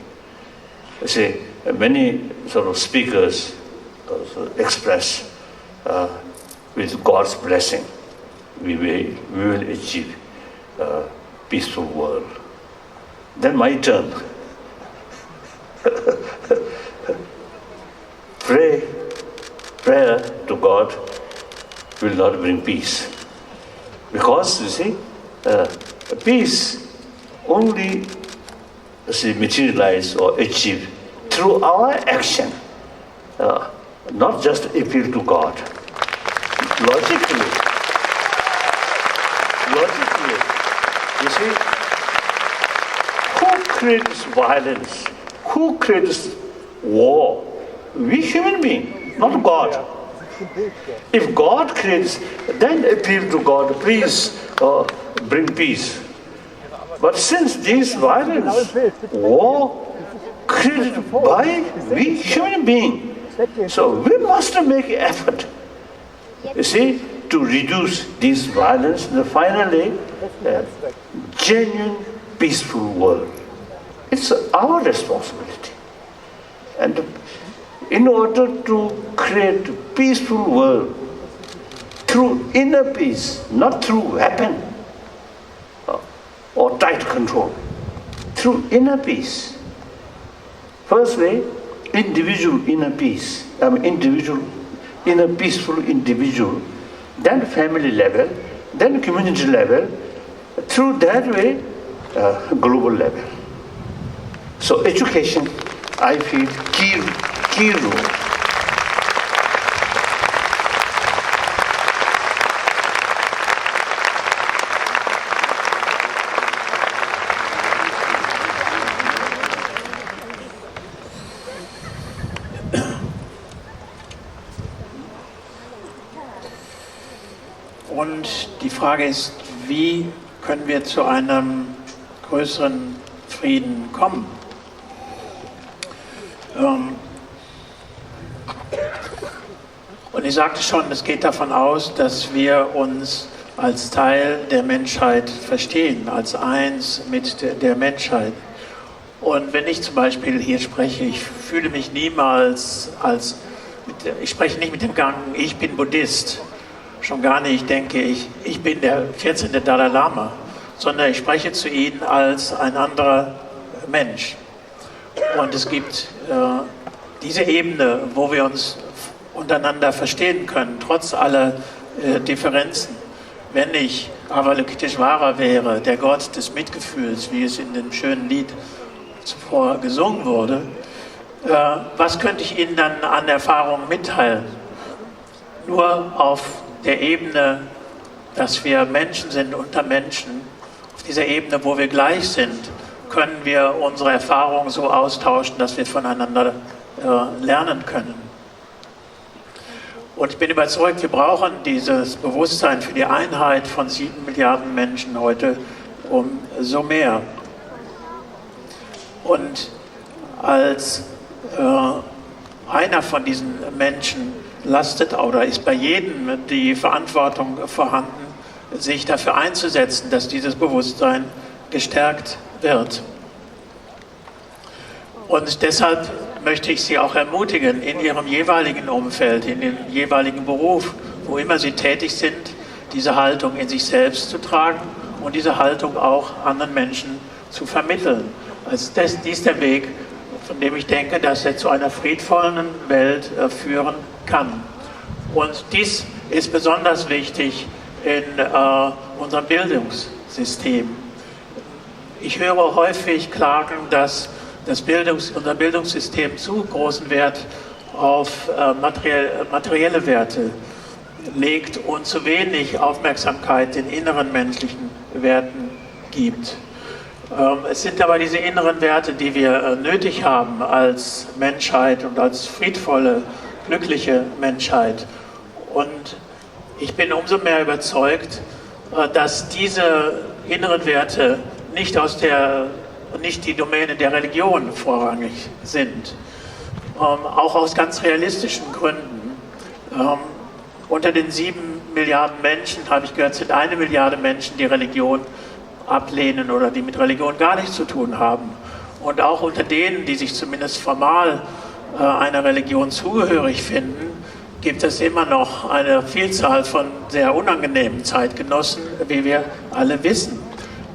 you see, many sort of speakers express with God's blessing, we will achieve a peaceful world. Then my turn. Prayer to God will not bring peace. Because, you see, peace only materialize or achieve through our action, not just appeal to God. Logically, you see, who creates violence? Who creates war? We human beings, not God. If God creates, then appeal to God, please bring peace. But since this violence, war, created by we human beings, so we must make effort, you see, to reduce this violence and finally genuine peaceful world. It's our responsibility. And in order to create a peaceful world through inner peace, not through weapon or tight control, through inner peace. Firstly, individual inner peace, individual inner peaceful individual, then family level, then community level, through that way, global level. So education, I feel, key role. Und die Frage ist, wie können wir zu einem größeren Frieden kommen? Und ich sagte schon, es geht davon aus, dass wir uns als Teil der Menschheit verstehen, als eins mit der Menschheit. Und wenn ich zum Beispiel hier spreche, ich fühle mich niemals ich spreche nicht mit dem Gang, ich bin Buddhist. Schon gar nicht denke ich bin der 14. Dalai Lama, sondern ich spreche zu ihnen als ein anderer Mensch. Und es gibt diese Ebene, wo wir uns untereinander verstehen können, trotz aller Differenzen. Wenn ich Avalokiteshvara wäre, der Gott des Mitgefühls, wie es in dem schönen Lied zuvor gesungen wurde, was könnte ich Ihnen dann an Erfahrungen mitteilen? Nur auf der Ebene, dass wir Menschen sind unter Menschen, auf dieser Ebene, wo wir gleich sind, können wir unsere Erfahrungen so austauschen, dass wir voneinander lernen können. Und ich bin überzeugt, wir brauchen dieses Bewusstsein für die Einheit von 7 Milliarden Menschen heute umso mehr. Und als einer von diesen Menschen lastet oder ist bei jedem die Verantwortung vorhanden, sich dafür einzusetzen, dass dieses Bewusstsein gestärkt wird. Und deshalb möchte ich Sie auch ermutigen, in Ihrem jeweiligen Umfeld, in Ihrem jeweiligen Beruf, wo immer Sie tätig sind, diese Haltung in sich selbst zu tragen und diese Haltung auch anderen Menschen zu vermitteln. Also dies ist der Weg, von dem ich denke, dass er zu einer friedvollen Welt führen kann. Und dies ist besonders wichtig in unserem Bildungssystem. Ich höre häufig Klagen, dass unser Bildungssystem zu großen Wert auf materielle Werte legt und zu wenig Aufmerksamkeit den inneren menschlichen Werten gibt. Es sind aber diese inneren Werte, die wir nötig haben als Menschheit und als friedvolle, glückliche Menschheit. Und ich bin umso mehr überzeugt, dass diese inneren Werte nicht die Domäne der Religion vorrangig sind. Auch aus ganz realistischen Gründen. Unter den 7 Milliarden Menschen, habe ich gehört, sind 1 Milliarde Menschen, die Religion ablehnen oder die mit Religion gar nichts zu tun haben. Und auch unter denen, die sich zumindest formal einer Religion zugehörig finden, gibt es immer noch eine Vielzahl von sehr unangenehmen Zeitgenossen, wie wir alle wissen.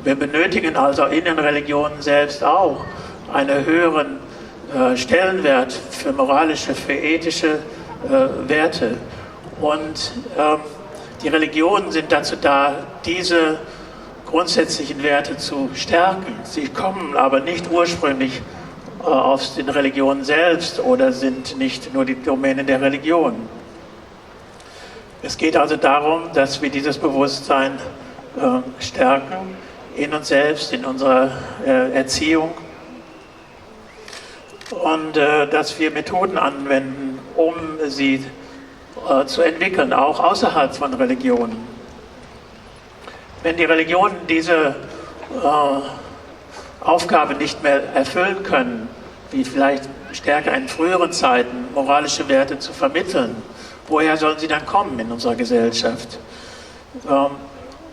Wir benötigen also in den Religionen selbst auch einen höheren Stellenwert für moralische, für ethische Werte. Und die Religionen sind dazu da, diese grundsätzlichen Werte zu stärken. Sie kommen aber nicht ursprünglich aus den Religionen selbst oder sind nicht nur die Domäne der Religion. Es geht also darum, dass wir dieses Bewusstsein stärken in uns selbst, in unserer Erziehung und dass wir Methoden anwenden, um sie zu entwickeln, auch außerhalb von Religionen. Wenn die Religionen diese Aufgabe nicht mehr erfüllen können, wie vielleicht stärker in früheren Zeiten moralische Werte zu vermitteln, woher sollen sie dann kommen in unserer Gesellschaft?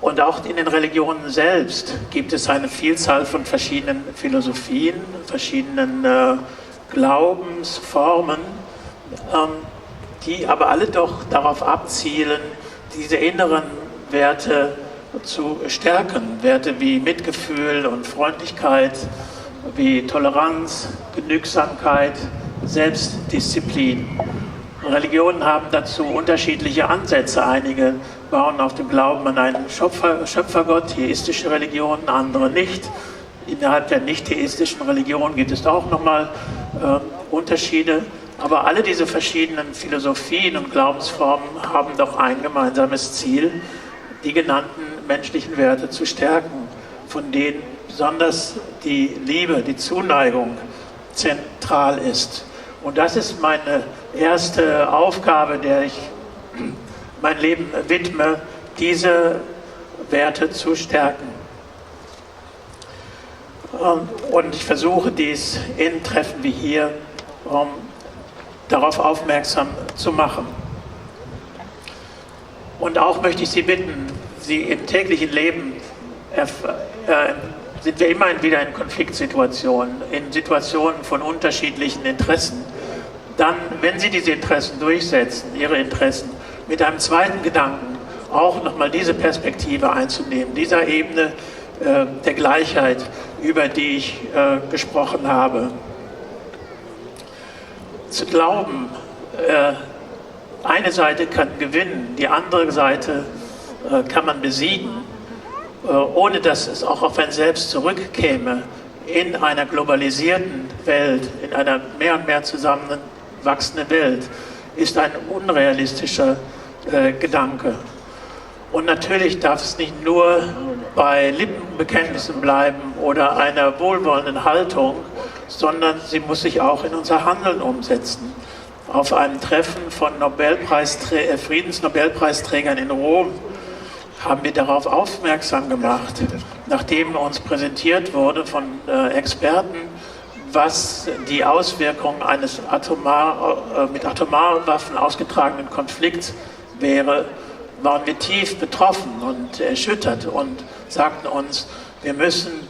Und auch in den Religionen selbst gibt es eine Vielzahl von verschiedenen Philosophien, verschiedenen Glaubensformen, die aber alle doch darauf abzielen, diese inneren Werte zu stärken. Werte wie Mitgefühl und Freundlichkeit, wie Toleranz, Genügsamkeit, Selbstdisziplin. Religionen haben dazu unterschiedliche Ansätze. Einige bauen auf dem Glauben an einen Schöpfergott, theistische Religionen, andere nicht. Innerhalb der nicht-theistischen Religionen gibt es auch nochmal Unterschiede. Aber alle diese verschiedenen Philosophien und Glaubensformen haben doch ein gemeinsames Ziel, die genannten menschlichen Werte zu stärken, von denen besonders die Liebe, die Zuneigung zentral ist. Und das ist meine erste Aufgabe, der ich mein Leben widme, diese Werte zu stärken. Und ich versuche dies in Treffen wie hier, darauf aufmerksam zu machen. Und auch möchte ich Sie bitten, sie im täglichen Leben sind wir immer wieder in Konfliktsituationen, in Situationen von unterschiedlichen Interessen. Dann, wenn sie diese Interessen durchsetzen, ihre Interessen, mit einem zweiten Gedanken auch nochmal diese Perspektive einzunehmen, dieser Ebene der Gleichheit, über die ich gesprochen habe. Zu glauben, eine Seite kann gewinnen, die andere Seite kann man besiegen, ohne dass es auch auf ein Selbst zurückkäme, in einer globalisierten Welt, in einer mehr und mehr zusammenwachsenden Welt, ist ein unrealistischer Gedanke. Und natürlich darf es nicht nur bei Lippenbekenntnissen bleiben oder einer wohlwollenden Haltung, sondern sie muss sich auch in unser Handeln umsetzen. Auf einem Treffen von Friedensnobelpreisträgern in Rom haben wir darauf aufmerksam gemacht, nachdem uns präsentiert wurde von Experten, was die Auswirkungen eines mit Atomwaffen ausgetragenen Konflikts wäre, waren wir tief betroffen und erschüttert und sagten uns, wir müssen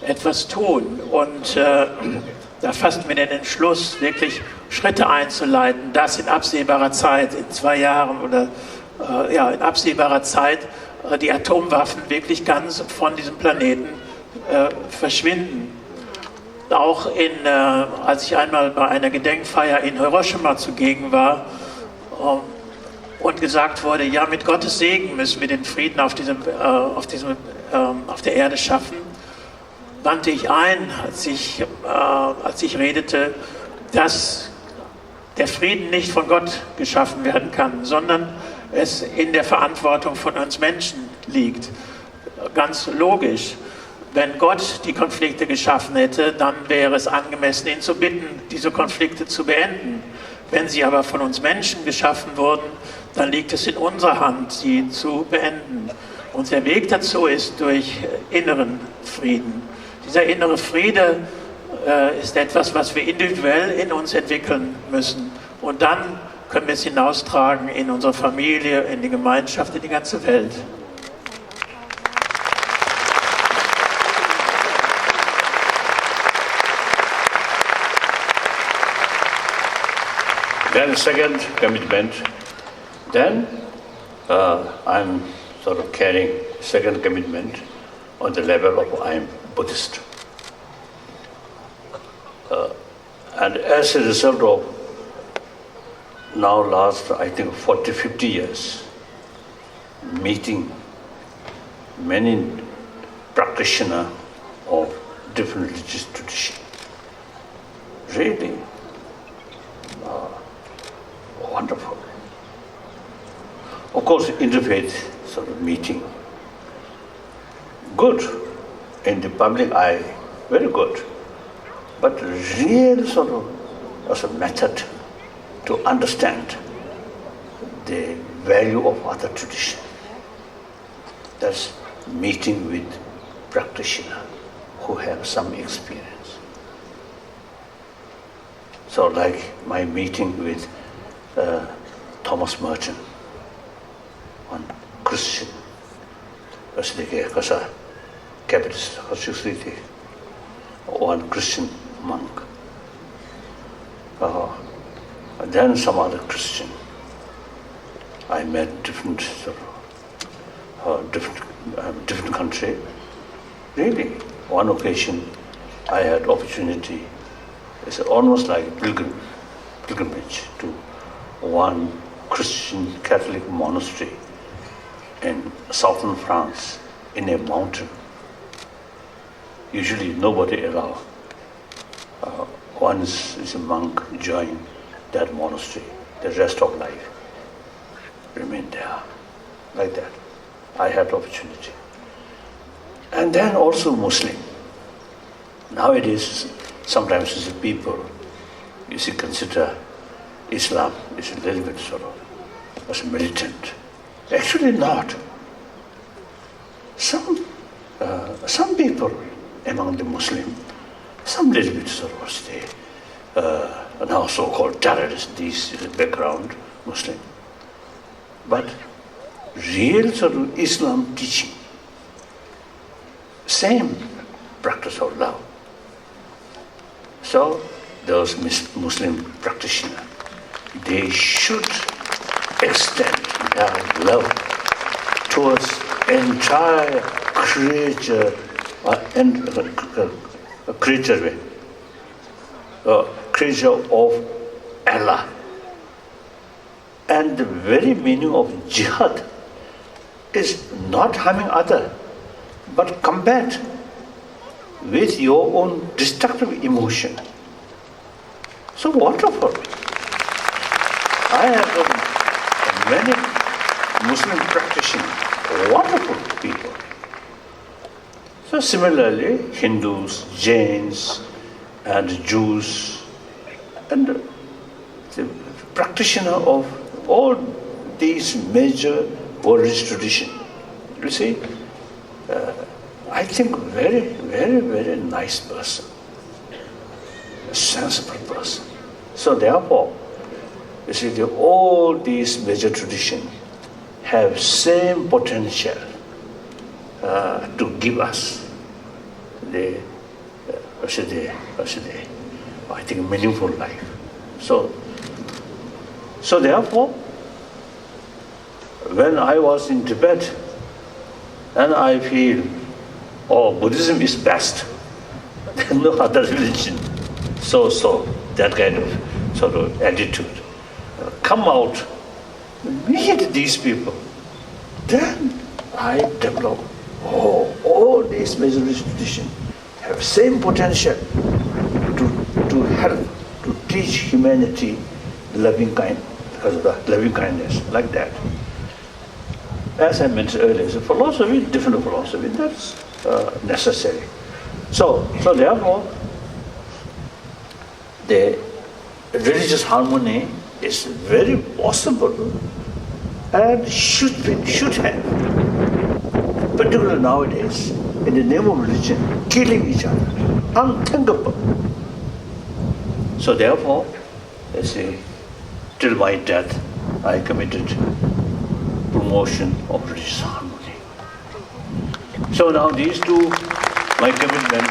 etwas tun. Und da fassten wir den Entschluss, wirklich Schritte einzuleiten, das in absehbarer Zeit, in 2 Jahren oder in absehbarer Zeit, die Atomwaffen wirklich ganz von diesem Planeten verschwinden. Auch als ich einmal bei einer Gedenkfeier in Hiroshima zugegen war und gesagt wurde, ja, mit Gottes Segen müssen wir den Frieden auf der Erde schaffen, wandte ich ein, als ich redete, dass der Frieden nicht von Gott geschaffen werden kann, sondern es in der Verantwortung von uns Menschen liegt. Ganz logisch. Wenn Gott die Konflikte geschaffen hätte, dann wäre es angemessen, ihn zu bitten, diese Konflikte zu beenden. Wenn sie aber von uns Menschen geschaffen wurden, dann liegt es in unserer Hand, sie zu beenden. Und der Weg dazu ist durch inneren Frieden. Dieser innere Friede ist etwas, was wir individuell in uns entwickeln müssen. Und dann können wir es hinaustragen in unsere Familie, in die Gemeinschaft, in die ganze Welt. Then second commitment, then I'm sort of carrying second commitment on the level of I'm Buddhist. And as a result of now last, I think, 40, 50 years, meeting many practitioners of different religious traditions, really wonderful. Of course, interfaith sort of meeting, good in the public eye, very good, but real sort of as a method to understand the value of other tradition. That's meeting with practitioners who have some experience. So like my meeting with Thomas Merton, one Christian, one Christian monk, and then some other Christian. I met different country. Really, one occasion I had opportunity. It's almost like pilgrimage to one Christian Catholic monastery in southern France in a mountain. Usually nobody allowed. Once is a monk join that monastery, the rest of life remain there, like that. I had opportunity. And then also Muslim. Nowadays, sometimes as a people, you see, consider Islam is a little bit sort of as a militant. Actually not. Some people among the Muslim, some little bit sort of stay, now so-called terrorists, these is the background Muslim. But real sort of Islam teaching. Same practice of love. So those Muslim practitioners, they should extend their love towards entire creature creature of Allah. And the very meaning of jihad is not harming other, but combat with your own destructive emotion. So wonderful. I have many Muslim practitioners, wonderful people. So similarly, Hindus, Jains, and Jews, and the practitioner of all these major world traditions. You see, I think very, very, very nice person, a sensible person. So therefore, you see, all these major traditions have same potential to give us the I think meaningful life. So therefore, when I was in Tibet, and I feel, oh, Buddhism is best, no other religion. So that kind of sort of attitude. Come out, meet these people. Then I develop, all these major traditions have same potential to help, to teach humanity loving kindness, like that. As I mentioned earlier, it's a philosophy, different philosophy, that's necessary. So therefore, the religious harmony is very possible and should have, particularly nowadays, in the name of religion, killing each other, unthinkable. So therefore, I say, till my death, I committed promotion of religious harmony. So now these two, my commitment,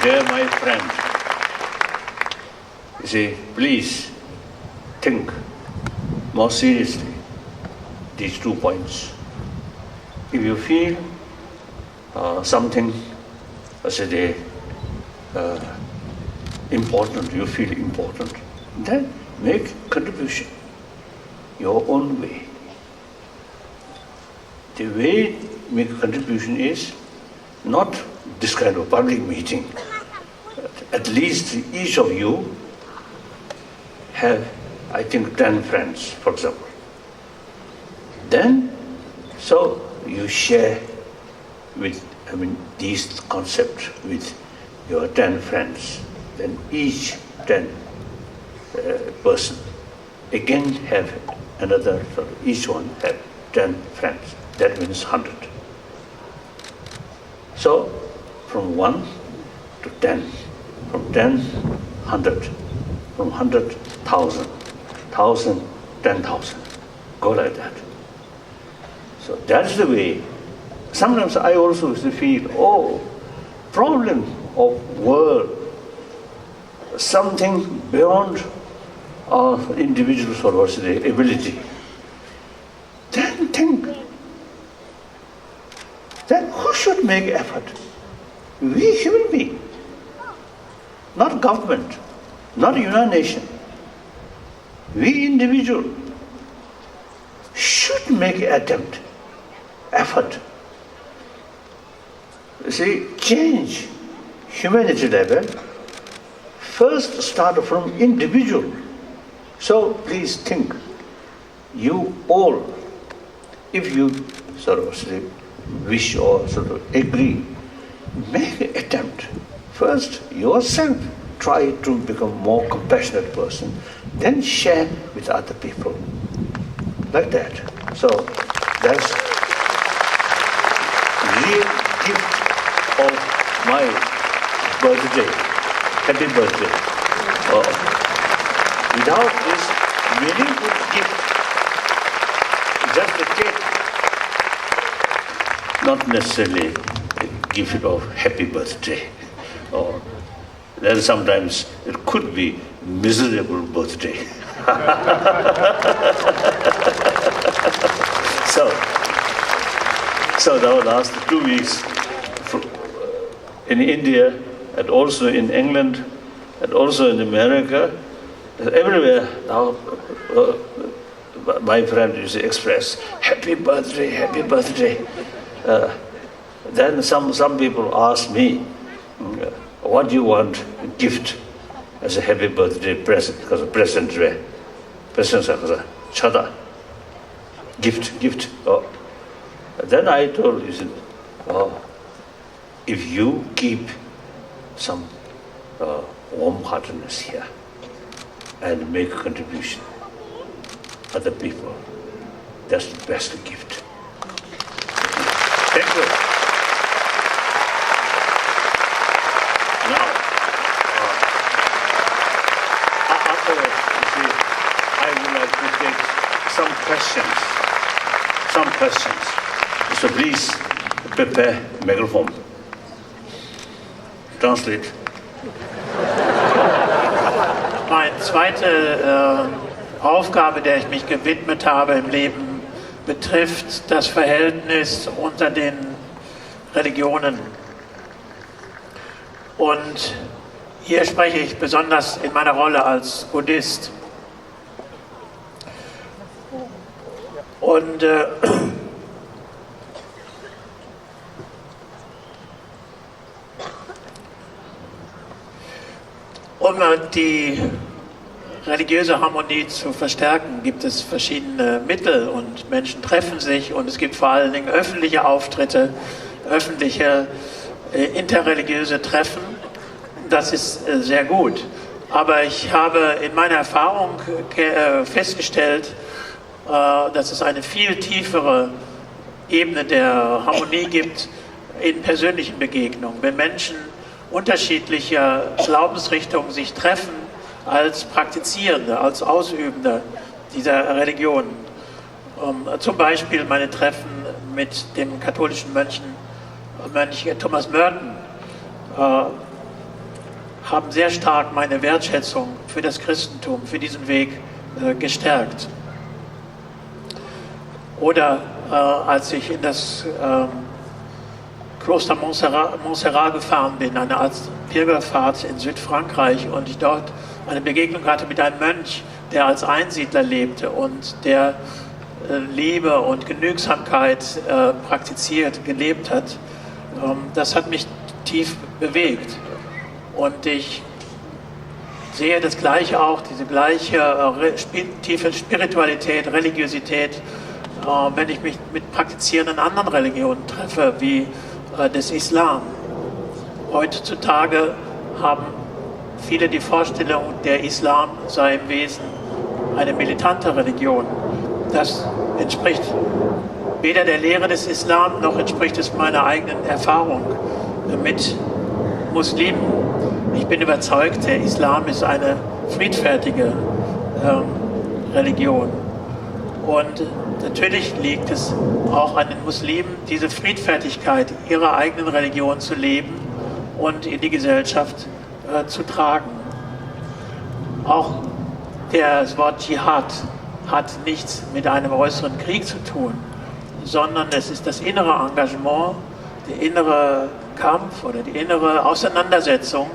they're my friends. You see, please think more seriously these 2 points. If you feel something, important, you feel important, then make contribution your own way. The way to make a contribution is not this kind of public meeting. At least each of you have, I think, 10 friends, for example. Then, so you share with, these concepts with your 10 friends. Then each 10 person again have another, so each one have 10 friends. That means 100. So from 1 to 10, from 10, 100, from 100, 1,000, 1,000, 10,000. Go like that. So that's the way. Sometimes I also feel, problem of world, something beyond our individual sort of ability. Then think, then who should make effort? We human beings, not government, not United Nations. We individual should make attempt, effort. You see, change humanity level first start from individual. So please think, you all, if you sort of wish or sort of agree, make an attempt. First, yourself try to become more compassionate person, then share with other people. Like that. So that's real gift of my birthday. Happy birthday. Without this meaningful gift. Just a cake. Not necessarily a gift of happy birthday. Or then sometimes it could be miserable birthday. So the last 2 weeks in India and also in England and also in America, everywhere now my friend used to express, happy birthday, happy birthday. Then some people ask me, what do you want a gift as a happy birthday present? Because a present, chada, gift. Oh. Then I told you, if you keep some warm-heartedness here and make a contribution, other people, that's the best gift. Thank you. Now, afterwards, you see, I would like to take some questions. So please prepare microphone. Translate. Meine zweite Aufgabe, der ich mich gewidmet habe im Leben, betrifft das Verhältnis unter den Religionen. Und hier spreche ich besonders in meiner Rolle als Buddhist. Und um die religiöse Harmonie zu verstärken, gibt es verschiedene Mittel und Menschen treffen sich und es gibt vor allen Dingen öffentliche Auftritte, öffentliche interreligiöse Treffen. Das ist sehr gut. Aber ich habe in meiner Erfahrung festgestellt, dass es eine viel tiefere Ebene der Harmonie gibt in persönlichen Begegnungen. Wenn Menschen unterschiedlicher Glaubensrichtungen sich treffen als Praktizierende, als Ausübende dieser Religion. Zum Beispiel meine Treffen mit dem katholischen Mönch Thomas Merton haben sehr stark meine Wertschätzung für das Christentum, für diesen Weg gestärkt. Oder als ich in das Kloster Montserrat gefahren bin, eine Art Pilgerfahrt in Südfrankreich und ich dort eine Begegnung hatte mit einem Mönch, der als Einsiedler lebte und der Liebe und Genügsamkeit gelebt hat. Das hat mich tief bewegt und ich sehe das Gleiche auch, diese gleiche tiefe Spiritualität, Religiosität, wenn ich mich mit praktizierenden anderen Religionen treffe, wie des Islam. Heutzutage haben viele die Vorstellung, der Islam sei im Wesen eine militante Religion. Das entspricht weder der Lehre des Islam, noch entspricht es meiner eigenen Erfahrung mit Muslimen. Ich bin überzeugt, der Islam ist eine friedfertige Religion. Und natürlich liegt es auch an den Muslimen, diese Friedfertigkeit ihrer eigenen Religion zu leben und in die Gesellschaft zu tragen. Auch das Wort Dschihad hat nichts mit einem äußeren Krieg zu tun, sondern es ist das innere Engagement, der innere Kampf oder die innere Auseinandersetzung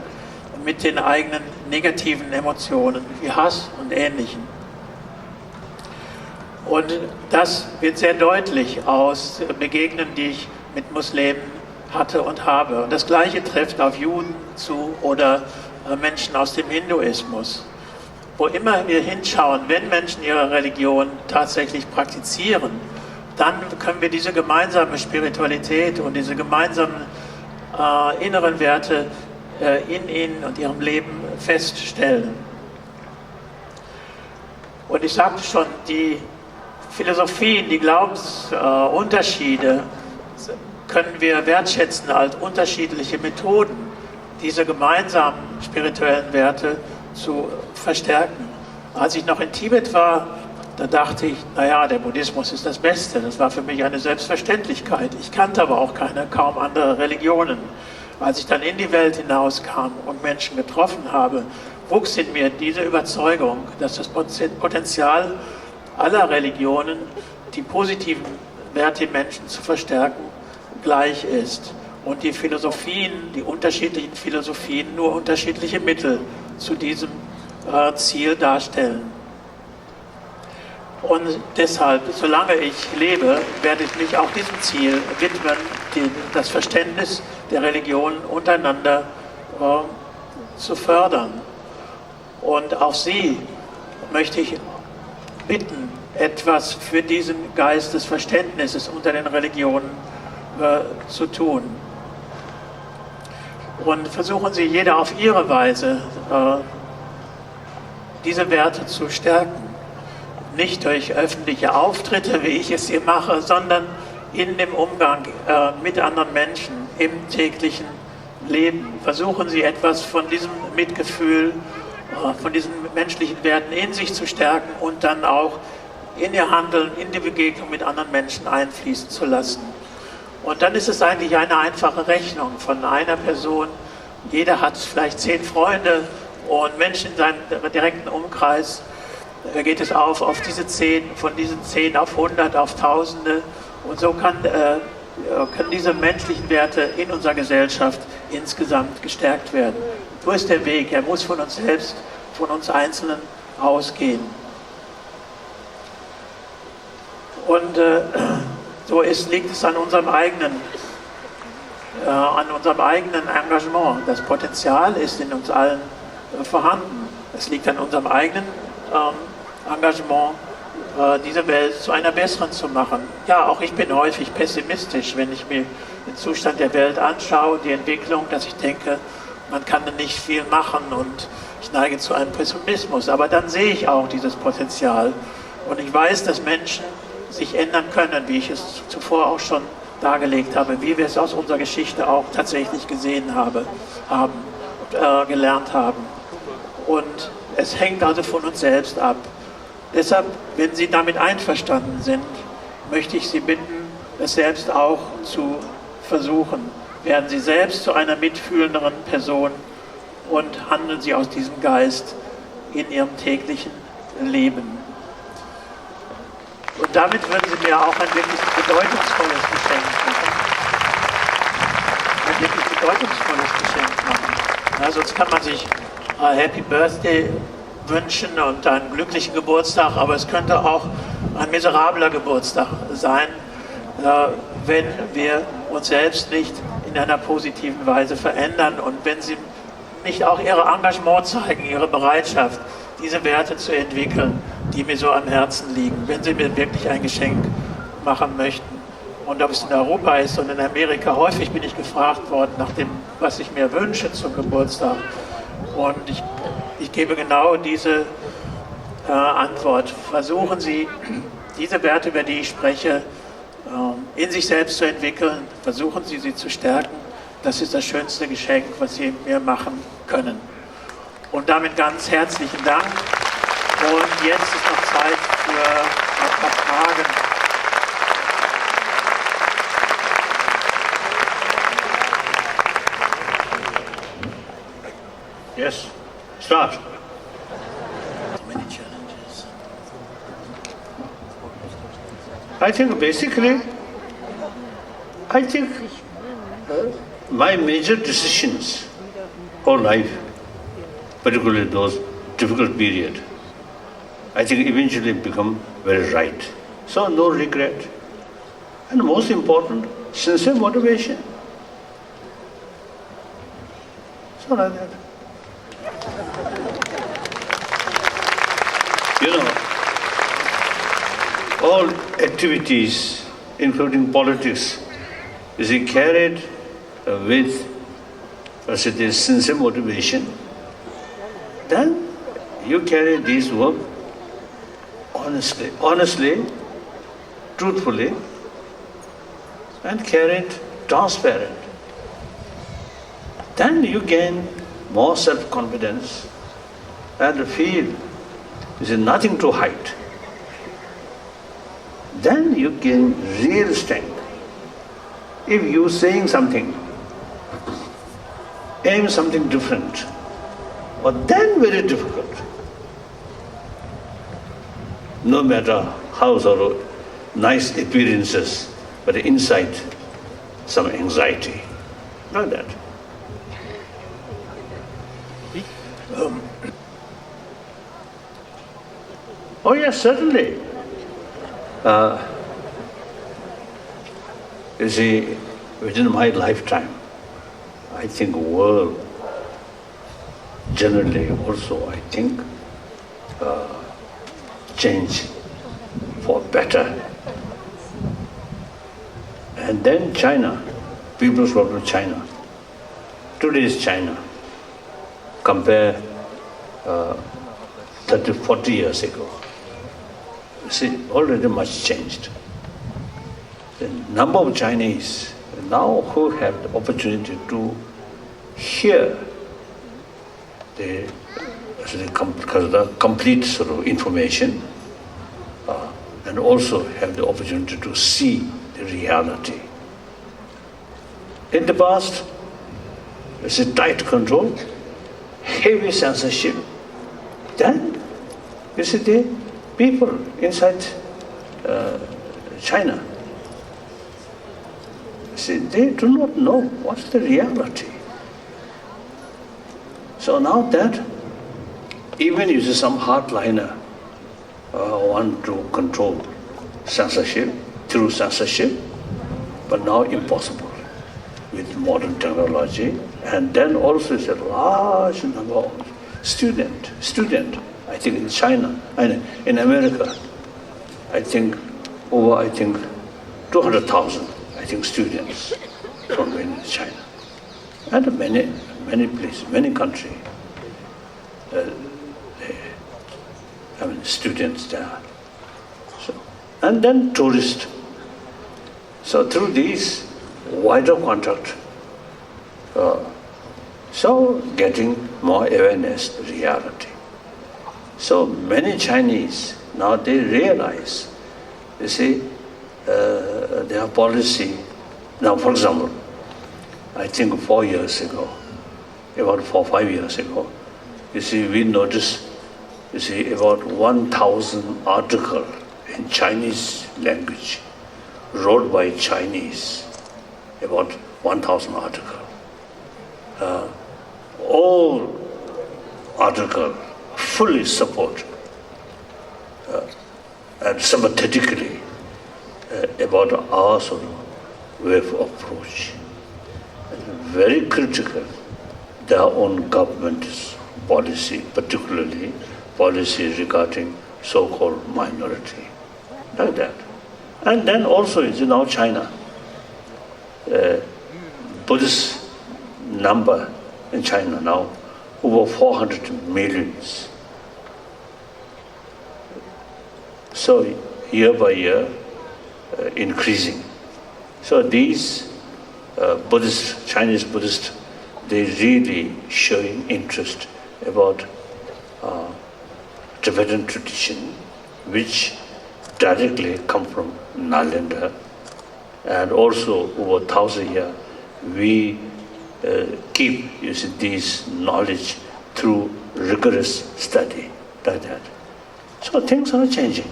mit den eigenen negativen Emotionen wie Hass und Ähnlichem. Und das wird sehr deutlich aus Begegnungen, die ich mit Muslimen hatte und habe. Und das Gleiche trifft auf Juden zu oder Menschen aus dem Hinduismus. Wo immer wir hinschauen, wenn Menschen ihre Religion tatsächlich praktizieren, dann können wir diese gemeinsame Spiritualität und diese gemeinsamen inneren Werte in ihnen und ihrem Leben feststellen. Und ich sagte schon, die Philosophien, die Glaubensunterschiede können wir wertschätzen als unterschiedliche Methoden, diese gemeinsamen spirituellen Werte zu verstärken. Als ich noch in Tibet war, da dachte ich, naja, der Buddhismus ist das Beste. Das war für mich eine Selbstverständlichkeit. Ich kannte aber auch kaum andere Religionen. Als ich dann in die Welt hinauskam und Menschen getroffen habe, wuchs in mir diese Überzeugung, dass das Potenzial aller Religionen, die positiven Werte im Menschen zu verstärken, gleich ist. Und die Philosophien, die unterschiedlichen Philosophien, nur unterschiedliche Mittel zu diesem Ziel darstellen. Und deshalb, solange ich lebe, werde ich mich auch diesem Ziel widmen, das Verständnis der Religionen untereinander zu fördern. Und auch Sie möchte ich bitten, etwas für diesen Geist des Verständnisses unter den Religionen zu tun. Und versuchen Sie, jeder auf Ihre Weise, diese Werte zu stärken. Nicht durch öffentliche Auftritte, wie ich es hier mache, sondern in dem Umgang mit anderen Menschen im täglichen Leben. Versuchen Sie etwas von diesem Mitgefühl, von diesen menschlichen Werten in sich zu stärken und dann auch in Ihr Handeln, in die Begegnung mit anderen Menschen einfließen zu lassen. Und dann ist es eigentlich eine einfache Rechnung von einer Person. Jeder hat vielleicht 10 Freunde und Menschen in seinem direkten Umkreis. Da geht es auf diese 10, von diesen 10 auf 100, auf Tausende. Und so können diese menschlichen Werte in unserer Gesellschaft insgesamt gestärkt werden. Wo ist der Weg? Er muss von uns selbst, von uns Einzelnen ausgehen. Und so liegt es an unserem eigenen Engagement. Das Potenzial ist in uns allen vorhanden. Es liegt an unserem eigenen Engagement, diese Welt zu einer besseren zu machen. Ja, auch ich bin häufig pessimistisch, wenn ich mir den Zustand der Welt anschaue, die Entwicklung, dass ich denke, man kann nicht viel machen und ich neige zu einem Pessimismus. Aber dann sehe ich auch dieses Potenzial und ich weiß, dass Menschen sich ändern können, wie ich es zuvor auch schon dargelegt habe, wie wir es aus unserer Geschichte auch tatsächlich gesehen gelernt haben. Und es hängt also von uns selbst ab. Deshalb, wenn Sie damit einverstanden sind, möchte ich Sie bitten, es selbst auch zu versuchen. Werden Sie selbst zu einer mitfühlenderen Person und handeln Sie aus diesem Geist in Ihrem täglichen Leben. Und damit würden Sie mir auch ein wirklich bedeutungsvolles Geschenk machen. Ein wirklich bedeutungsvolles Geschenk machen. Ja, sonst kann man sich Happy Birthday wünschen und einen glücklichen Geburtstag, aber es könnte auch ein miserabler Geburtstag sein, wenn wir uns selbst nicht in einer positiven Weise verändern und wenn Sie nicht auch Ihr Engagement zeigen, Ihre Bereitschaft, diese Werte zu entwickeln, die mir so am Herzen liegen, wenn Sie mir wirklich ein Geschenk machen möchten. Und ob es in Europa ist und in Amerika, häufig bin ich gefragt worden nach dem, was ich mir wünsche zum Geburtstag. Und ich gebe genau diese Antwort. Versuchen Sie, diese Werte, über die ich spreche, in sich selbst zu entwickeln. Versuchen Sie, sie zu stärken. Das ist das schönste Geschenk, was Sie mir machen können. Und damit ganz herzlichen Dank. Und jetzt ist noch Zeit für ein paar Fragen. Yes, start. So many challenges. I think basically, my major decisions for life, particularly those difficult period, I think eventually become very right. So no regret. And most important, sincere motivation. So like that. You know, all activities, including politics, is carried with this sincere motivation. Then you carry this work honestly, truthfully, and carry it transparent. Then you gain more self-confidence and feel There is nothing to hide. Then you gain real strength. If you saying something, aim something different, but then very difficult. No matter how sort of nice appearances, but inside some anxiety. Like that. Oh yes, certainly. You see, within my lifetime, I think world generally also, I think, change for better. And then China, People's Republic of China. Today's China, compare 30, 40 years ago. You see, already much changed. The number of Chinese now who have the opportunity to hear the complete sort of information and also have the opportunity to see the reality. In the past, it's a tight control, heavy censorship. Then, you see, the people inside China, see, they do not know what's the reality. So now that even if some hardliner want to control censorship through censorship, but now impossible with modern technology. And then also it's a large number of student. I think in China and in America, I think over 200,000. I think students from China and many places, many countries. Students there. So, and then tourists. So through these wider contact, so getting more awareness, reality. So many Chinese now they realize, you see, their policy. Now, for example, I think 4 years ago, about 5 years ago, you see, we noticed, you see, about 1,000 articles in Chinese language, wrote by Chinese, about 1,000 articles. All articles fully support and sympathetically about our sort of way of approach. And very critical, their own government's policy, particularly policy regarding so-called minority, like that. And then also, you know, China, Buddhist number in China now, over 400 millions. So year by year, increasing. So these Chinese Buddhists, they really showing interest about Tibetan tradition, which directly come from Nalanda, and also over 1,000 years, we keep using this knowledge through rigorous study, like that. So things are changing.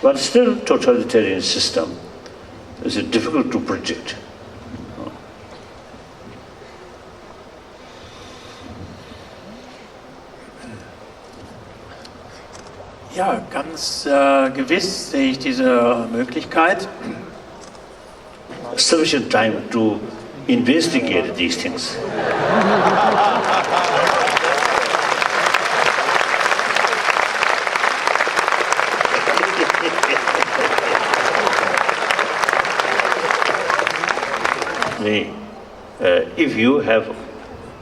But still, totalitarian system is difficult to predict. Ja, ganz gewiss sehe ich diese Möglichkeit. Sufficient time to investigate these things. If you have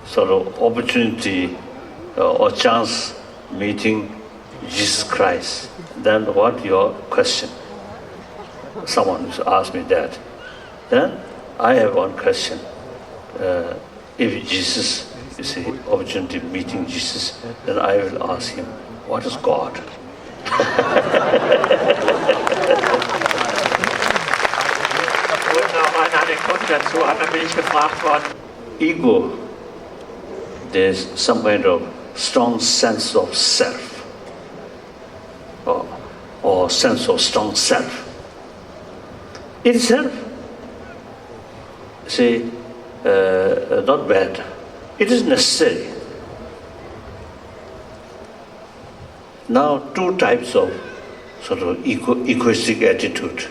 sort of opportunity or chance meeting Jesus Christ, then what your question? Someone has asked me that. Then I have one question. If Jesus, you see, opportunity meeting Jesus, then I will ask him, what is God? Und noch eine Anekdote dazu. Einmal bin ich gefragt worden, Ego, there's some kind of strong sense of self, or sense of strong self. Itself, say, not bad. It is necessary. Now, two types of sort of egoistic attitude.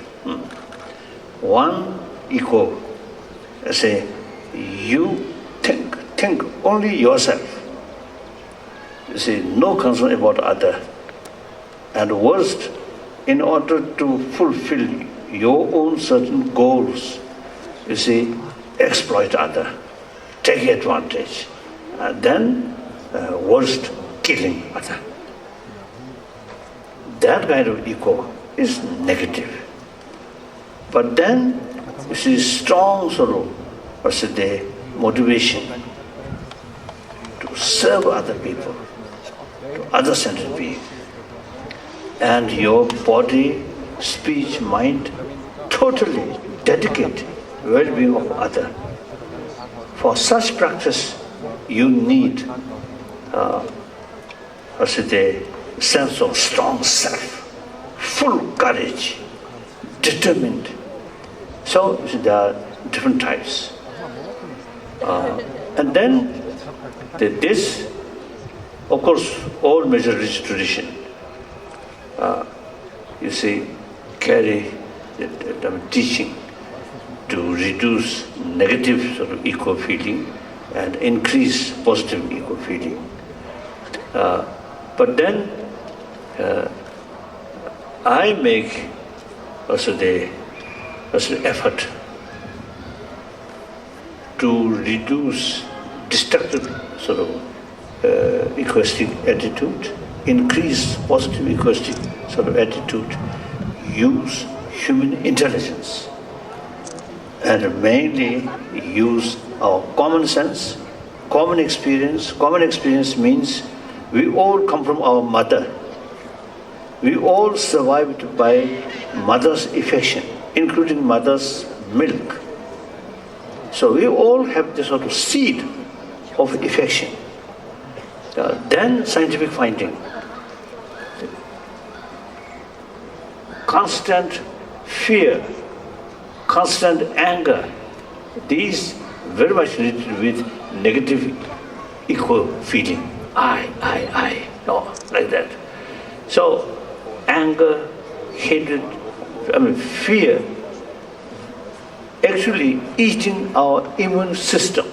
One, ego, say, you think only yourself. You see, no concern about other. And worst, in order to fulfill your own certain goals, you see, exploit other, take advantage, and then worst, killing other. That kind of ego is negative. But then you see strong sort of, what's the motivation to serve other people, to other-centered being. And your body, speech, mind totally dedicate well-being of other. For such practice, you need what's the sense of strong self, full courage, determined. So there are different types. And then this, of course, all major religious tradition, you see, carry the teaching to reduce negative sort of ego feeling and increase positive ego feeling. But then I make also the effort to reduce destructive sort of egoistic attitude, increase positive egoistic sort of attitude, use human intelligence, and mainly use our common sense, common experience. Common experience means we all come from our mother. We all survived by mother's affection, including mother's milk. So we all have this sort of seed of affection. Then scientific finding. Constant fear, constant anger, these very much related with negative ego feeling. I, no, like that. So anger, hatred, fear, actually eating our immune system.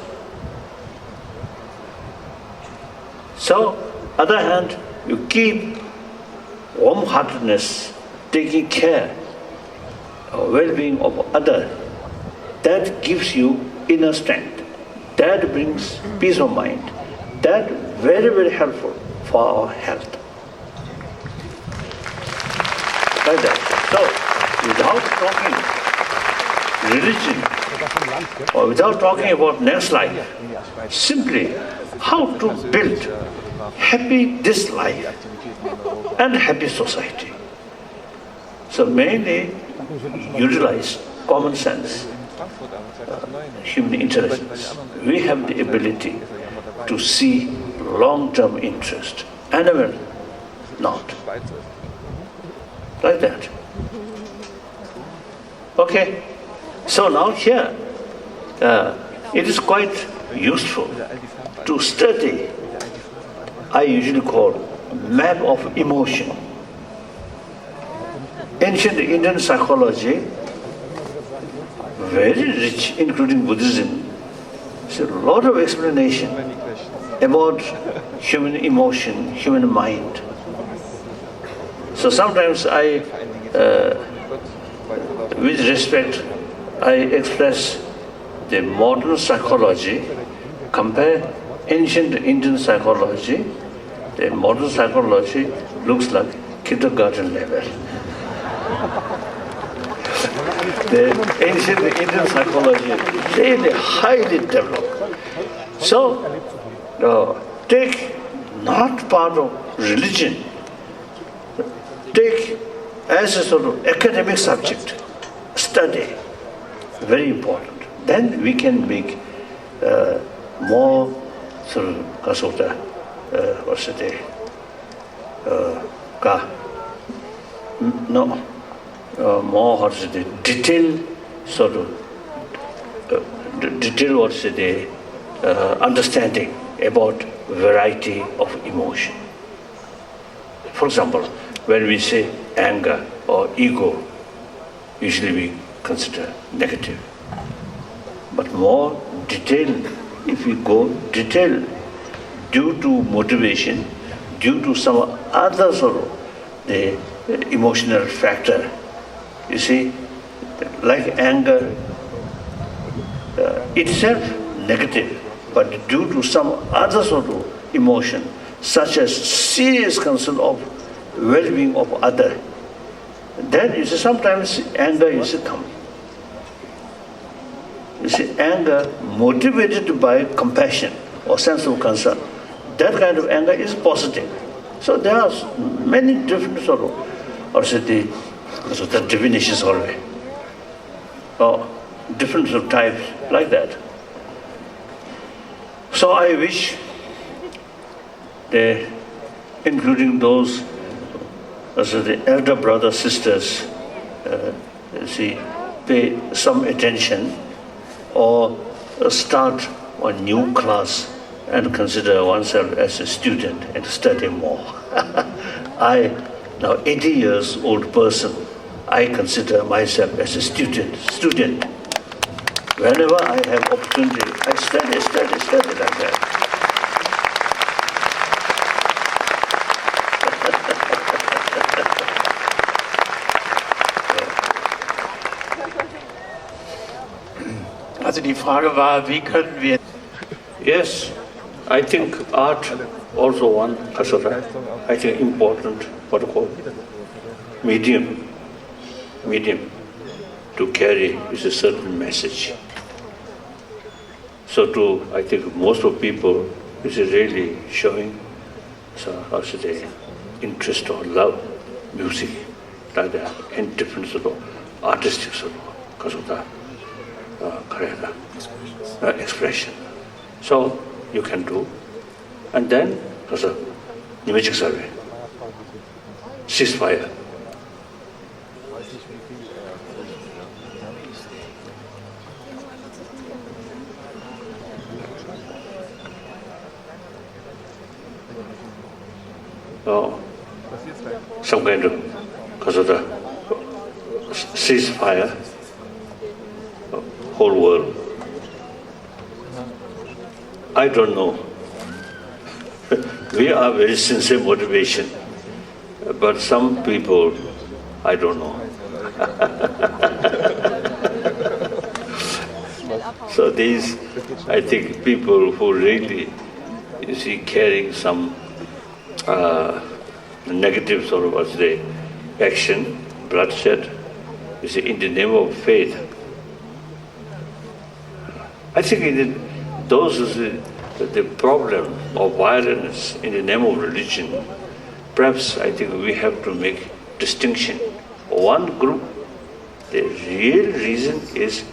So, other hand, you keep warm-heartedness, taking care of well-being of other. That gives you inner strength. That brings peace of mind. That very, very helpful for our health. Like that. So, without talking religion, or without talking about next life, simply how to build happy this life and happy society. So mainly utilize common sense, human intelligence. We have the ability to see long-term interest. Animal, not. Like that. Okay. So now here, it is quite useful to study, I usually call map of emotion. Ancient Indian psychology, very rich, including Buddhism. There's a lot of explanation about human emotion, human mind. So sometimes I, with respect, I express the modern psychology, compare ancient Indian psychology. The modern psychology looks like kindergarten level. The ancient Indian psychology is really highly developed. So, take not part of religion, take as a sort of academic subject, study, very important. Then we can make more sort of more detailed sort of detailed understanding about variety of emotion. For example, when we say anger or ego, usually we consider negative. But more detailed, if we go detailed, due to motivation, due to some other sort of the emotional factor, you see, like anger itself negative, but due to some other sort of emotion, such as serious concern of well-being of other, then you see sometimes anger is come. You see, anger motivated by compassion or sense of concern, that kind of anger is positive. So there are many different sort of, or say the definitions already, or different sort of types like that. So I wish they, including those, also the elder brothers, sisters, pay some attention or start a new class and consider oneself as a student and study more. I, now 80 years old person, I consider myself as a student. Whenever I have opportunity, I study like that. Also die Frage war, wie können wir... Yes, I think art also one, I think important, what you call medium to carry is a certain message. So I think most of people is really showing interest or love music like that, and different sort of artistic sort of expression. So you can do, and then there's a music survey, ceasefire. Some kind of, because of the ceasefire, whole world. I don't know. We are very sincere motivation, but some people, I don't know. So these, I think, people who really, you see, carrying some negative sort of action, bloodshed, you see, in the name of faith. I think those are the problem of violence in the name of religion. Perhaps I think we have to make distinction. One group, the real reason is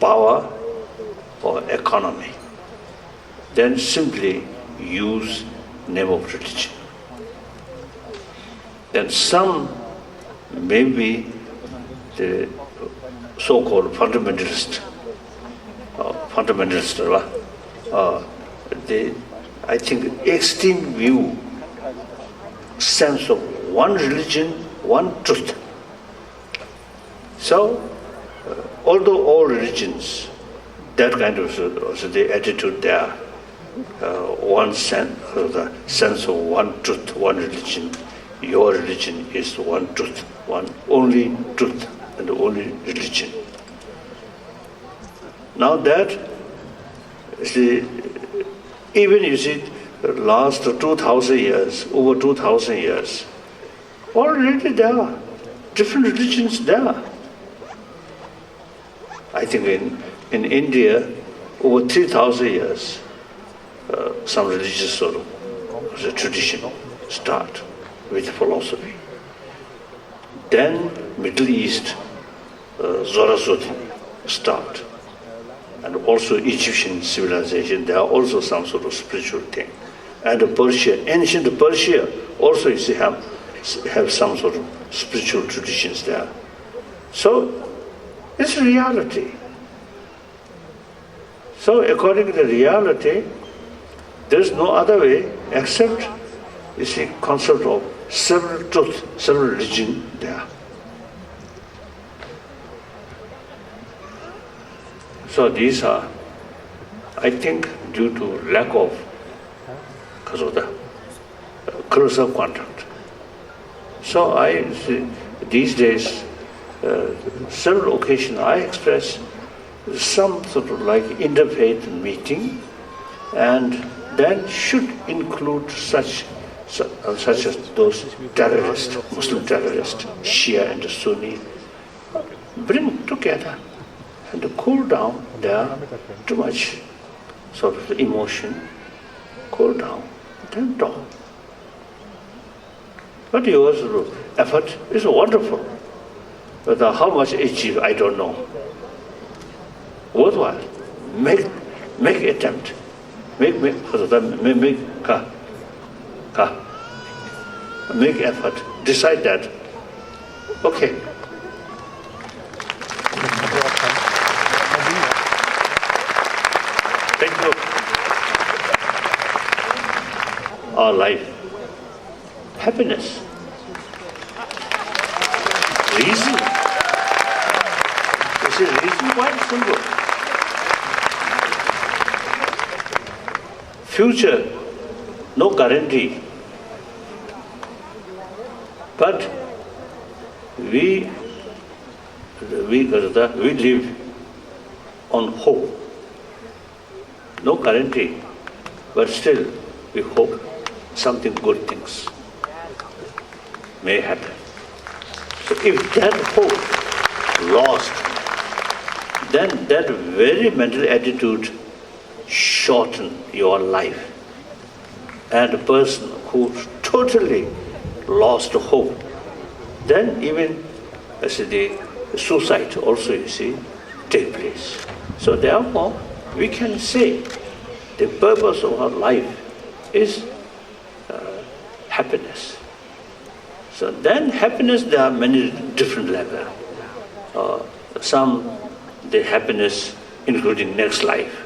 power or economy. Then simply use name of religion. Then some, maybe the so-called fundamentalist, I think extreme view, sense of one religion, one truth. So, although all religions, that kind of the attitude there, one sense, the sense of one truth, one religion. Your religion is one truth, one only truth and only religion. Now that, even you see, the last 2,000 years, over 2,000 years, already there are different religions there. I think in India, over 3,000 years, some religious sort of tradition start. with philosophy. Then Middle East, Zoroastrian start. And also Egyptian civilization, there are also some sort of spiritual thing. And Persia, ancient Persia also you see, have some sort of spiritual traditions there. So it's reality. So according to the reality, there's no other way except, you see, concept of several truth, several religion there. So these are, I think, due to lack of, because of the closer contact. So I see, these days, several occasions I express some sort of like interfaith meeting, and then should include such as those terrorists, Muslim terrorists, Shia and Sunni, bring together and to cool down their too much sort of emotion, cool down, then talk. But yours effort is wonderful. But how much achieve, I don't know. Worthwhile. Make attempt. Make effort. Decide that. Okay. Thank you. Our life. Happiness. Reason. This is reason quite simple. Future, no guarantee. But we live on hope. No guarantee, but still we hope something good things may happen. So if that hope lost, then that very mental attitude shorten your life. And a person who totally lost hope, then even the suicide also, you see, take place. So therefore, we can say the purpose of our life is happiness. So then happiness, there are many different levels. Some, the happiness including next life.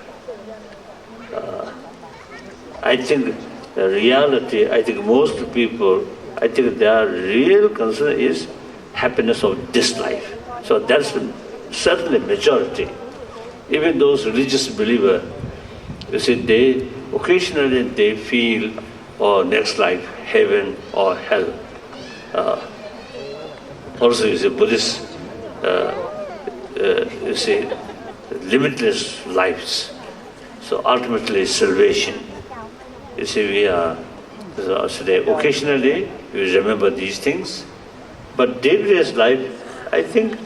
I think the reality, I think most people, I think their real concern is happiness of this life. So that's certainly majority. Even those religious believers, you see, they occasionally they feel, oh, next life, heaven or hell. Also, you see, Buddhist, you see, limitless lives. So ultimately, salvation. You see, we are, so occasionally we remember these things, but day-to-day life, I think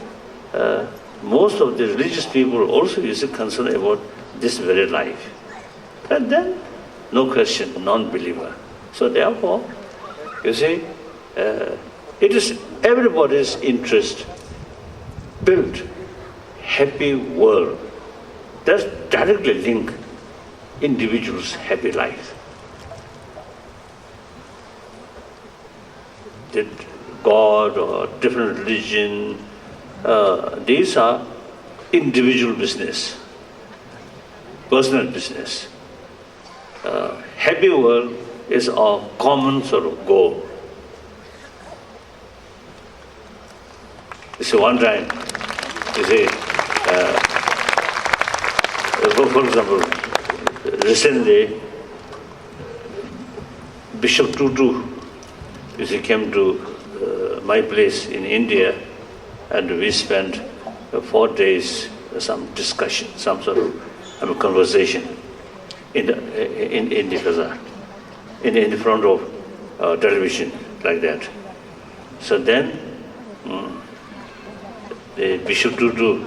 most of the religious people also is concerned about this very life. And then, no question, non-believer. So therefore, you see, it is everybody's interest build happy world. That's directly linked individual's happy life. That God or different religion, these are individual business, personal business. Happy world is our common sort of goal. You see, one time, you see, for example, recently, Bishop Tutu, you see, came to my place in India, and we spent 4 days some discussion, some sort of conversation in the bazaar, in front of television, like that. So then, the Bishop Tutu,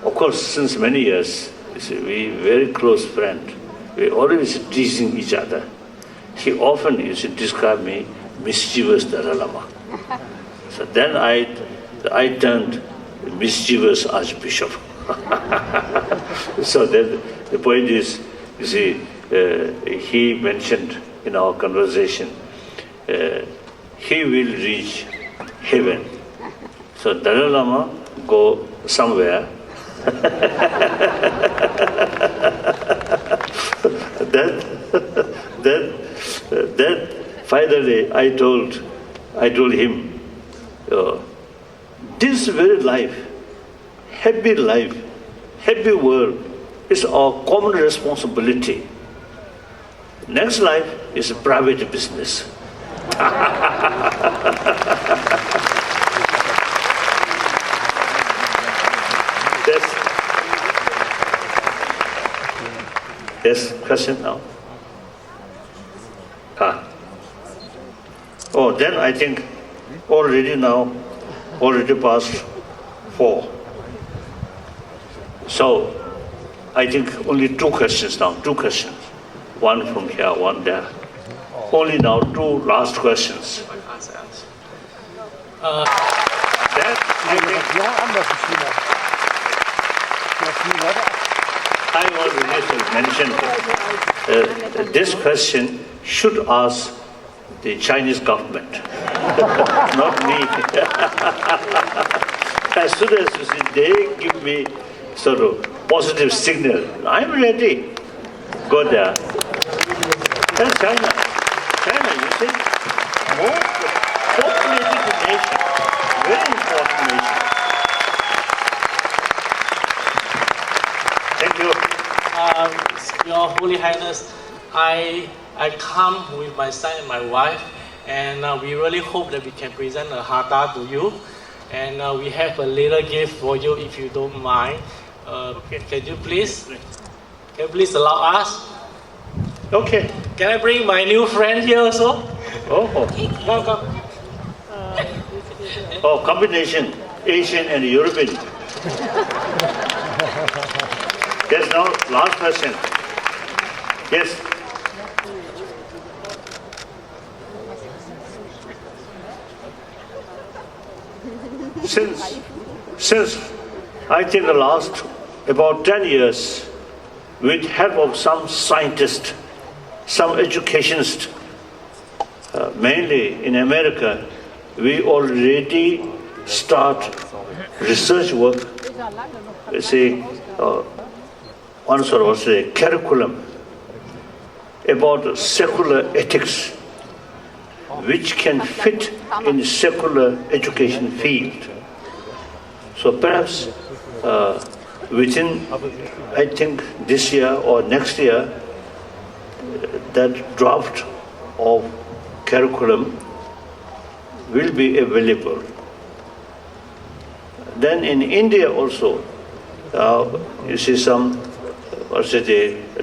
of course, since many years, you see, we very close friend. We always teasing each other. He often used to describe me, mischievous Dalai Lama. So then I turned mischievous Archbishop. So then the point is, you see, he mentioned in our conversation, he will reach heaven. So Dalai Lama go somewhere. then finally I told him, this very life, happy world is our common responsibility. Next life is a private business. Yes, question now. Oh, then I think already past 4. So I think only 2 questions now, 2 questions. One from here, one there. Only now 2 last questions. That I think I already mentioned this question should ask the Chinese government, not me. As soon as you see, they give me sort of positive signal, I'm ready. Go there. That's China. China, you see, most populated nation, very important nation. Thank you. Your Holy Highness, I come with my son and my wife, and we really hope that we can present a Hatha to you. And we have a little gift for you if you don't mind. Can you please allow us? Okay. Can I bring my new friend here also? Oh. Come. Oh, combination, Asian and European. Yes, now, last question. Yes. Since I think the last about 10 years, with help of some scientists, some educationists, mainly in America, we already start research work, one sort of curriculum about secular ethics, which can fit in secular education field. So perhaps within, I think, this year or next year, that draft of curriculum will be available. Then in India also, you see some,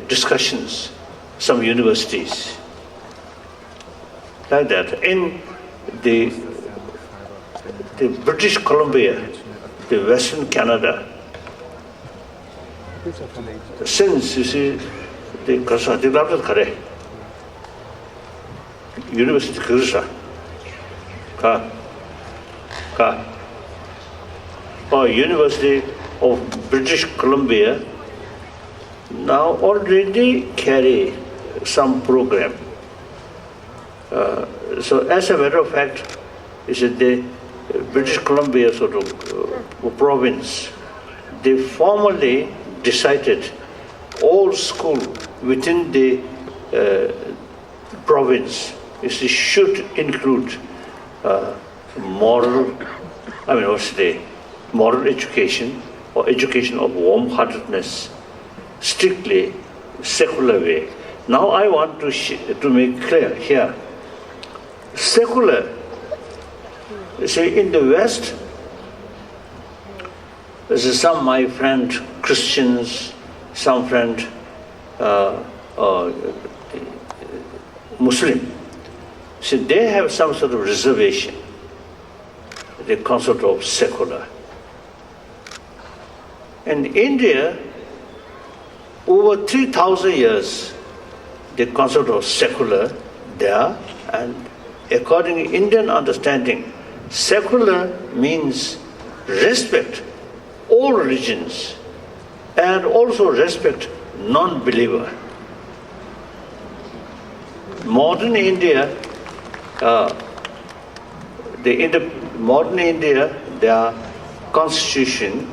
discussions, some universities, like that. In the British Columbia, the Western Canada, since you see the University Kirsa, or University of British Columbia now already carry some program. So as a matter of fact, is the British Columbia sort of province, they formally decided all school within the province should include moral education or education of warm-heartedness, strictly secular way. Now I want to make clear here, secular, in the West, some my friend Christians, some friend Muslim, they have some sort of reservation, the concept of secular. In India, over 3,000 years, the concept of secular there, and according to Indian understanding, secular means respect all religions and also respect non-believer. Modern India, modern India, their constitution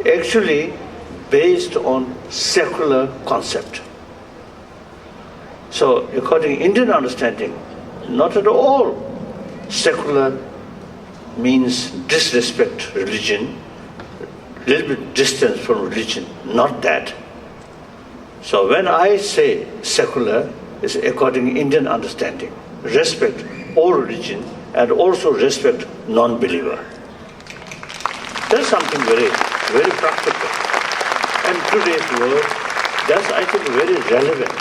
actually based on secular concept. So according to Indian understanding, not at all secular means disrespect religion, little bit distance from religion, not that. So when I say secular, it's according to Indian understanding, respect all religion and also respect non-believer. That's something very, very practical. And today's world, that's I think very relevant.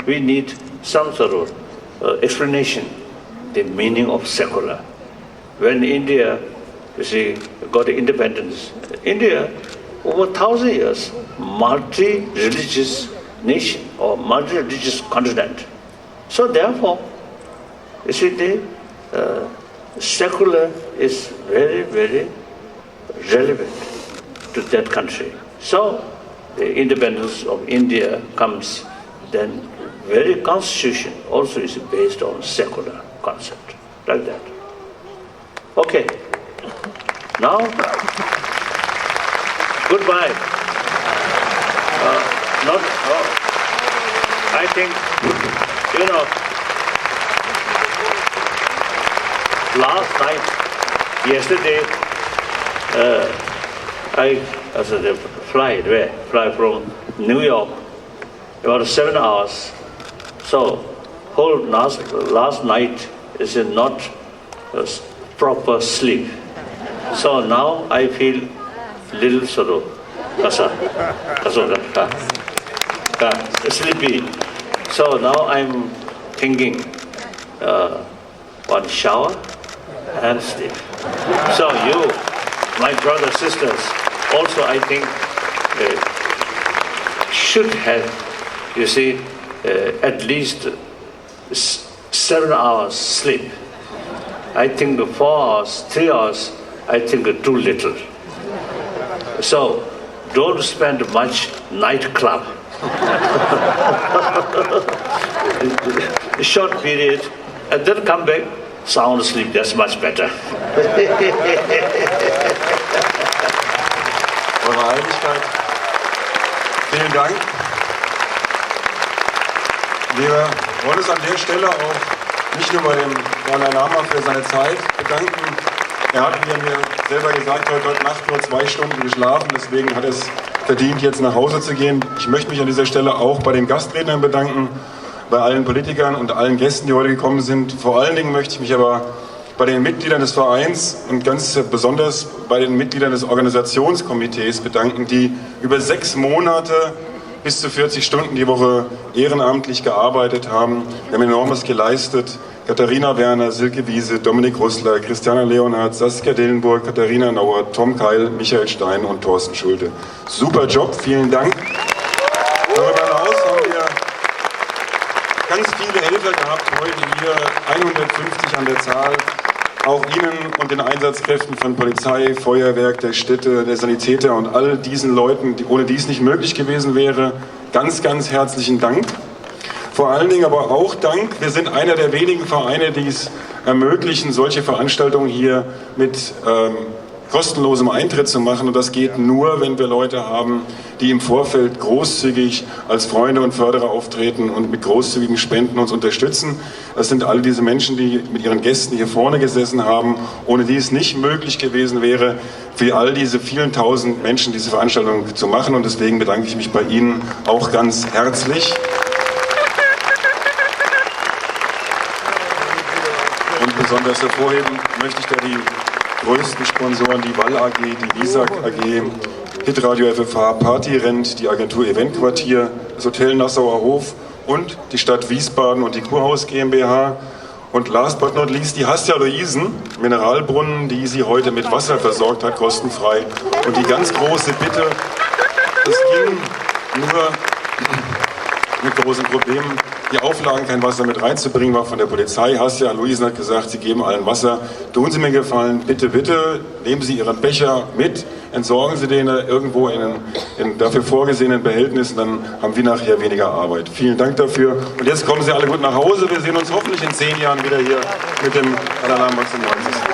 We need some sort of explanation, the meaning of secular. When India, you see, got independence, India, over 1,000 years, multi-religious nation or multi-religious continent. So therefore, you see, the secular is very, very relevant to that country. So the independence of India comes, then very constitution also is based on secular concept, like that. Okay, now, goodbye. I think, you know, last night, yesterday, I fly from New York, about 7 hours. So whole last night is not proper sleep. So now I feel little sort of sleepy. So now I'm thinking one shower and sleep. So you, my brothers, sisters, also I think should have, you see, at least 7 hours sleep. I think 4 hours, 3 hours, I think too little. So don't spend much nightclub. Short period, and then come back, sound sleep, that's much better. Eure Heiligkeit, vielen Dank. Wir wollen uns an der Stelle auch nicht nur bei dem Dalai Lama für seine Zeit bedanken. Er hat, wie er mir selber gesagt hat, heute Nacht nur 2 Stunden geschlafen, deswegen hat er es verdient, jetzt nach Hause zu gehen. Ich möchte mich an dieser Stelle auch bei den Gastrednern bedanken, bei allen Politikern und allen Gästen, die heute gekommen sind. Vor allen Dingen möchte ich mich aber bei den Mitgliedern des Vereins und ganz besonders bei den Mitgliedern des Organisationskomitees bedanken, die über 6 Monate bis zu 40 Stunden die Woche ehrenamtlich gearbeitet haben. Wir haben enormes geleistet. Katharina Werner, Silke Wiese, Dominik Russler, Christiana Leonhardt, Saskia Dillenburg, Katharina Nauer, Tom Keil, Michael Stein und Thorsten Schulte. Super Job, vielen Dank. Darüber hinaus haben wir ganz viele Helfer gehabt, heute hier 150 an der Zahl. Auch Ihnen und den Einsatzkräften von Polizei, Feuerwerk, der Städte, der Sanitäter und all diesen Leuten, ohne die es nicht möglich gewesen wäre, ganz, ganz herzlichen Dank. Vor allen Dingen aber auch Dank, wir sind einer der wenigen Vereine, die es ermöglichen, solche Veranstaltungen hier mit kostenlosem Eintritt zu machen. Und das geht nur, wenn wir Leute haben, die im Vorfeld großzügig als Freunde und Förderer auftreten und mit großzügigen Spenden uns unterstützen. Das sind all diese Menschen, die mit ihren Gästen hier vorne gesessen haben, ohne die es nicht möglich gewesen wäre, für all diese vielen tausend Menschen diese Veranstaltung zu machen. Und deswegen bedanke ich mich bei Ihnen auch ganz herzlich. Und besonders hervorheben möchte ich da die größten Sponsoren, die Wall AG, die Visag AG, Hitradio FFH, Partyrent, die Agentur Eventquartier, das Hotel Nassauer Hof und die Stadt Wiesbaden und die Kurhaus GmbH. Und last but not least die Hastia Luisen, Mineralbrunnen, die sie heute mit Wasser versorgt hat, kostenfrei. Und die ganz große Bitte, es ging nur mit großen Problemen, die Auflagen, kein Wasser mit reinzubringen, war von der Polizei. Hasja, Luisen hat gesagt, sie geben allen Wasser. Tun Sie mir einen Gefallen, bitte, bitte, nehmen Sie Ihren Becher mit, entsorgen Sie den irgendwo in dafür vorgesehenen Behältnissen, dann haben wir nachher weniger Arbeit. Vielen Dank dafür. Und jetzt kommen Sie alle gut nach Hause. Wir sehen uns hoffentlich in 10 Jahren wieder hier mit dem Adalam Maximilians.